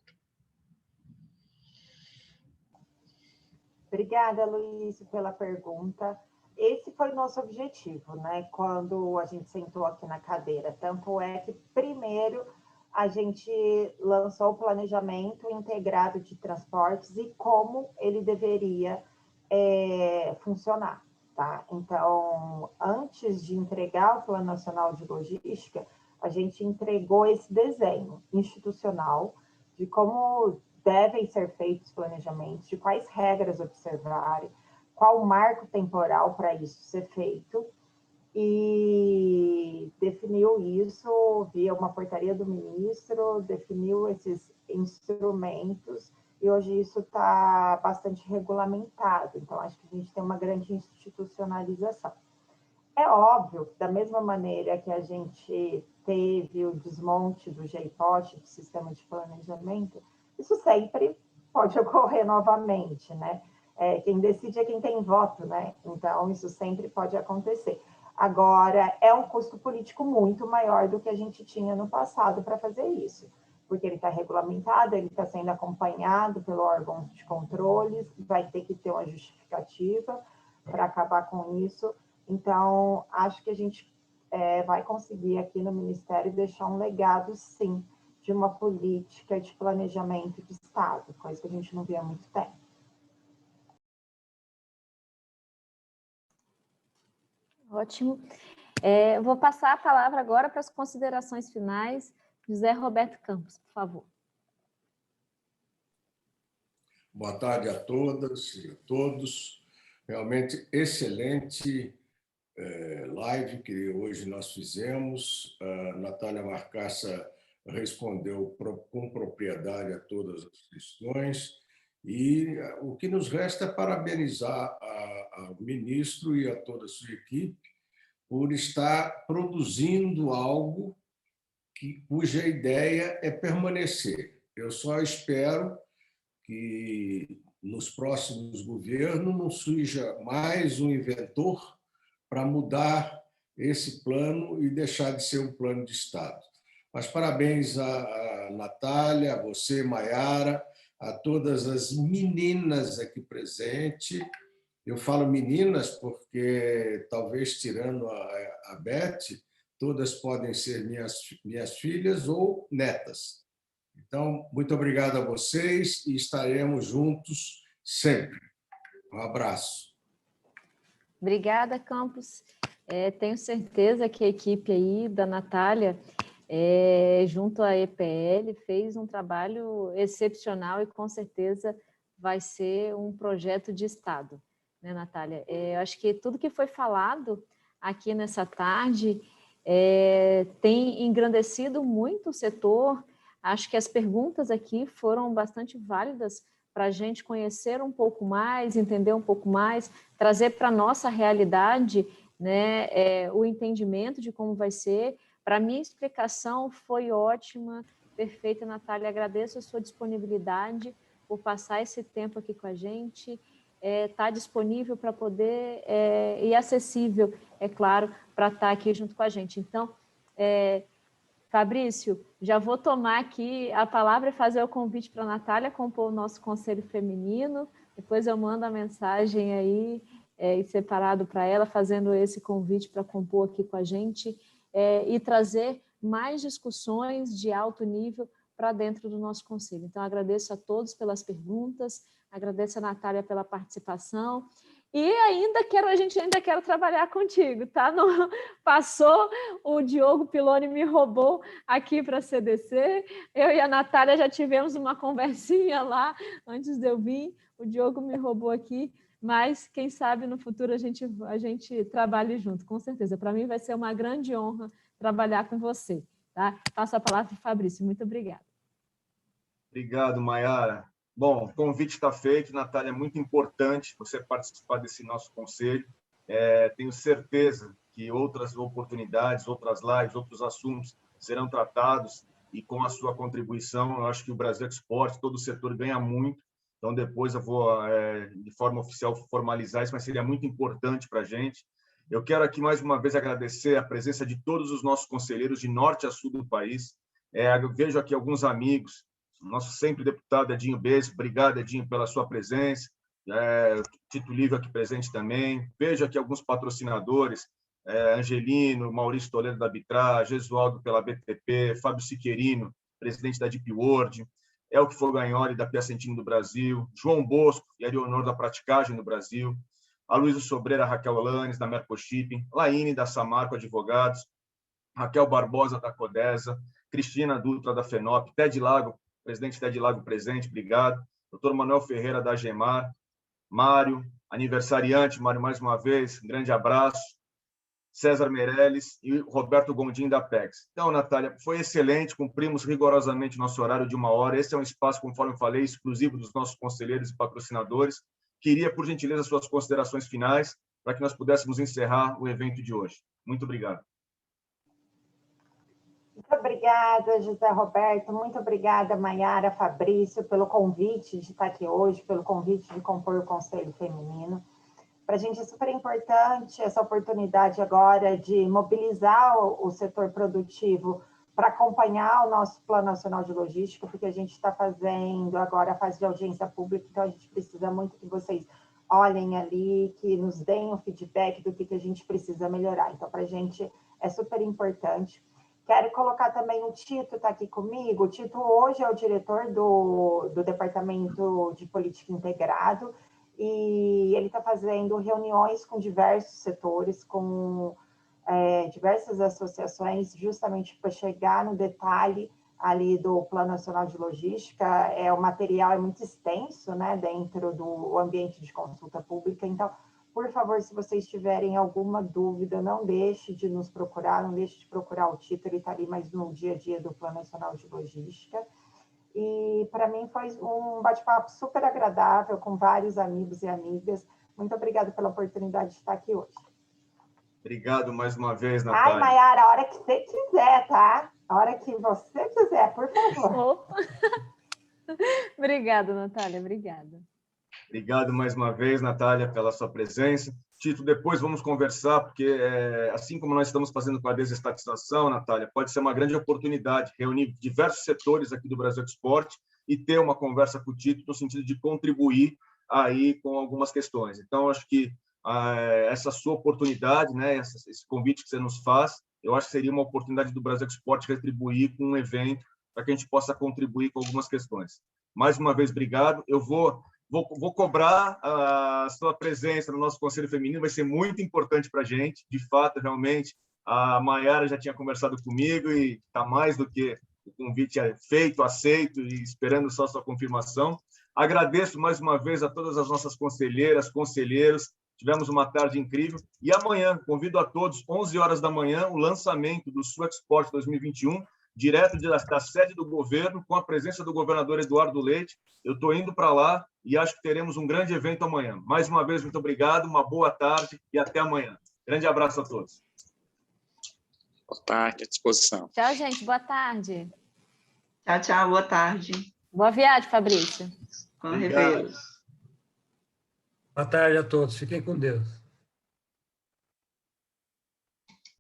Obrigada, Luiz, pela pergunta. Esse foi o nosso objetivo, né? Quando a gente sentou aqui na cadeira. Tanto é que, primeiro, a gente lançou o planejamento integrado de transportes e como ele deveria funcionar, tá? Então, antes de entregar o Plano Nacional de Logística, a gente entregou esse desenho institucional de como devem ser feitos os planejamentos, de quais regras observarem, qual o marco temporal para isso ser feito, e definiu isso via uma portaria do ministro, definiu esses instrumentos, e hoje isso está bastante regulamentado. Então, acho que a gente tem uma grande institucionalização. É óbvio que, da mesma maneira que a gente teve o desmonte do GEIPOT, do Sistema de Planejamento, isso sempre pode ocorrer novamente, né? Quem decide é quem tem voto, né? Então, isso sempre pode acontecer. Agora, é um custo político muito maior do que a gente tinha no passado para fazer isso, porque ele está regulamentado, ele está sendo acompanhado pelo órgão de controles, vai ter que ter uma justificativa para acabar com isso. Então, acho que a gente vai conseguir aqui no Ministério deixar um legado, sim, de uma política de planejamento de Estado, coisa que a gente não via há muito tempo. Ótimo. Vou passar a palavra agora para as considerações finais. José Roberto Campos, por favor. Boa tarde a todas e a todos. Realmente excelente live que hoje nós fizemos. A Natália Marcassa respondeu com propriedade a todas as questões. E o que nos resta é parabenizar ao ministro e a toda a sua equipe por estar produzindo algo cuja ideia é permanecer. Eu só espero que nos próximos governos não surja mais um inventor para mudar esse plano e deixar de ser um plano de Estado. Mas parabéns a Natália, a você, Maiara, a todas as meninas aqui presentes. Eu falo meninas porque, talvez tirando a Beth, todas podem ser minhas filhas ou netas. Então, muito obrigado a vocês e estaremos juntos sempre. Um abraço. Obrigada, Campos. Tenho certeza que a equipe aí da Natália, junto à EPL, fez um trabalho excepcional e com certeza vai ser um projeto de Estado, né, Natália? Eu acho que tudo que foi falado aqui nessa tarde tem engrandecido muito o setor. Acho que as perguntas aqui foram bastante válidas para a gente conhecer um pouco mais, entender um pouco mais, trazer para a nossa realidade, né, o entendimento de como vai ser. Para mim, a explicação foi ótima, perfeita, Natália. Agradeço a sua disponibilidade por passar esse tempo aqui com a gente, tá disponível para poder, e acessível, é claro, para estar aqui junto com a gente. Então, Fabrício, já vou tomar aqui a palavra e fazer o convite para a Natália compor o nosso Conselho Feminino. Depois eu mando a mensagem aí, separado para ela, fazendo esse convite para compor aqui com a gente e trazer mais discussões de alto nível para dentro do nosso Conselho. Então, agradeço a todos pelas perguntas, agradeço a Natália pela participação. E a gente ainda quer trabalhar contigo, tá? Não, passou, o Diogo Piloni me roubou aqui para a CDC, eu e a Natália já tivemos uma conversinha lá antes de eu vir, o Diogo me roubou aqui, mas quem sabe no futuro a gente trabalhe junto, com certeza. Para mim vai ser uma grande honra trabalhar com você, tá? Passo a palavra para o Fabrício, muito obrigada. Obrigado, Maiara. Bom, o convite está feito, Natália, é muito importante você participar desse nosso conselho. Tenho certeza que outras oportunidades, outras lives, outros assuntos serão tratados e com a sua contribuição, eu acho que o Brasil Export, todo o setor ganha muito. Então, depois eu vou, de forma oficial, formalizar isso, mas seria muito importante para a gente. Eu quero aqui, mais uma vez, agradecer a presença de todos os nossos conselheiros de norte a sul do país. Eu vejo aqui alguns amigos, nosso sempre deputado Edinho Bez, obrigado, Edinho, pela sua presença, Tito Lívio aqui presente também, vejo aqui alguns patrocinadores, Angelino, Maurício Toledo da Arbitrar, Gesualdo pela BTP, Fábio Siqueirino, presidente da Deep World, Elke Fogagnoli da Piacentino do Brasil, João Bosco e Arionor da Praticagem do Brasil, Aloysio Sobreira, Raquel Lanes da Mercoshipping, Laine da Samarco Advogados, Raquel Barbosa da Codesa, Cristina Dutra da FENOP, Ted Lago, presidente Ted Lago presente, obrigado. Dr. Manuel Ferreira, da Gemar. Mário, aniversariante, Mário, mais uma vez, um grande abraço. César Meirelles e Roberto Gondim, da PEX. Então, Natália, foi excelente, cumprimos rigorosamente nosso horário de 1 hora. Esse é um espaço, conforme eu falei, exclusivo dos nossos conselheiros e patrocinadores. Queria, por gentileza, suas considerações finais, para que nós pudéssemos encerrar o evento de hoje. Muito obrigado. Muito obrigada, José Roberto. Muito obrigada, Maiara, Fabrício, pelo convite de estar aqui hoje, pelo convite de compor o Conselho Feminino. Para a gente é super importante essa oportunidade agora de mobilizar o setor produtivo para acompanhar o nosso Plano Nacional de Logística, porque a gente está fazendo agora a fase de audiência pública, então a gente precisa muito que vocês olhem ali, que nos deem o feedback do que a gente precisa melhorar. Então, para a gente é super importante. Quero colocar também o Tito, está aqui comigo. O Tito hoje é o diretor do Departamento de Política Integrado e ele está fazendo reuniões com diversos setores, com diversas associações, justamente para chegar no detalhe ali do Plano Nacional de Logística. O material é muito extenso, né, dentro do ambiente de consulta pública, então, por favor, se vocês tiverem alguma dúvida, não deixe de nos procurar, não deixe de procurar o Tito, ele está ali mais no dia a dia do Plano Nacional de Logística. E, para mim, foi um bate-papo super agradável, com vários amigos e amigas. Muito obrigada pela oportunidade de estar aqui hoje. Obrigado mais uma vez, Natália. Ai, Maiara, a hora que você quiser, tá? A hora que você quiser, por favor. Opa. Obrigada, Natália, obrigada. Obrigado mais uma vez, Natália, pela sua presença. Tito, depois vamos conversar, porque assim como nós estamos fazendo com a desestatização, Natália, pode ser uma grande oportunidade reunir diversos setores aqui do Brasil Export e ter uma conversa com o Tito no sentido de contribuir aí com algumas questões. Então, acho que essa sua oportunidade, né, esse convite que você nos faz, eu acho que seria uma oportunidade do Brasil Export retribuir com um evento para que a gente possa contribuir com algumas questões. Mais uma vez, obrigado. Eu vou cobrar a sua presença no nosso Conselho Feminino, vai ser muito importante para a gente, de fato, realmente. A Maiara já tinha conversado comigo e está mais do que o convite feito, aceito e esperando só sua confirmação. Agradeço mais uma vez a todas as nossas conselheiras, conselheiros. Tivemos uma tarde incrível. E amanhã, convido a todos, 11 horas da manhã, o lançamento do Sul Export 2021, direto da sede do governo, com a presença do governador Eduardo Leite. Eu estou indo para lá e acho que teremos um grande evento amanhã. Mais uma vez, muito obrigado, uma boa tarde e até amanhã. Grande abraço a todos. Boa tarde, à disposição. Tchau, gente. Boa tarde. Tchau, tchau. Boa tarde. Boa viagem, Fabrício. Com revelo. Boa tarde a todos. Fiquem com Deus.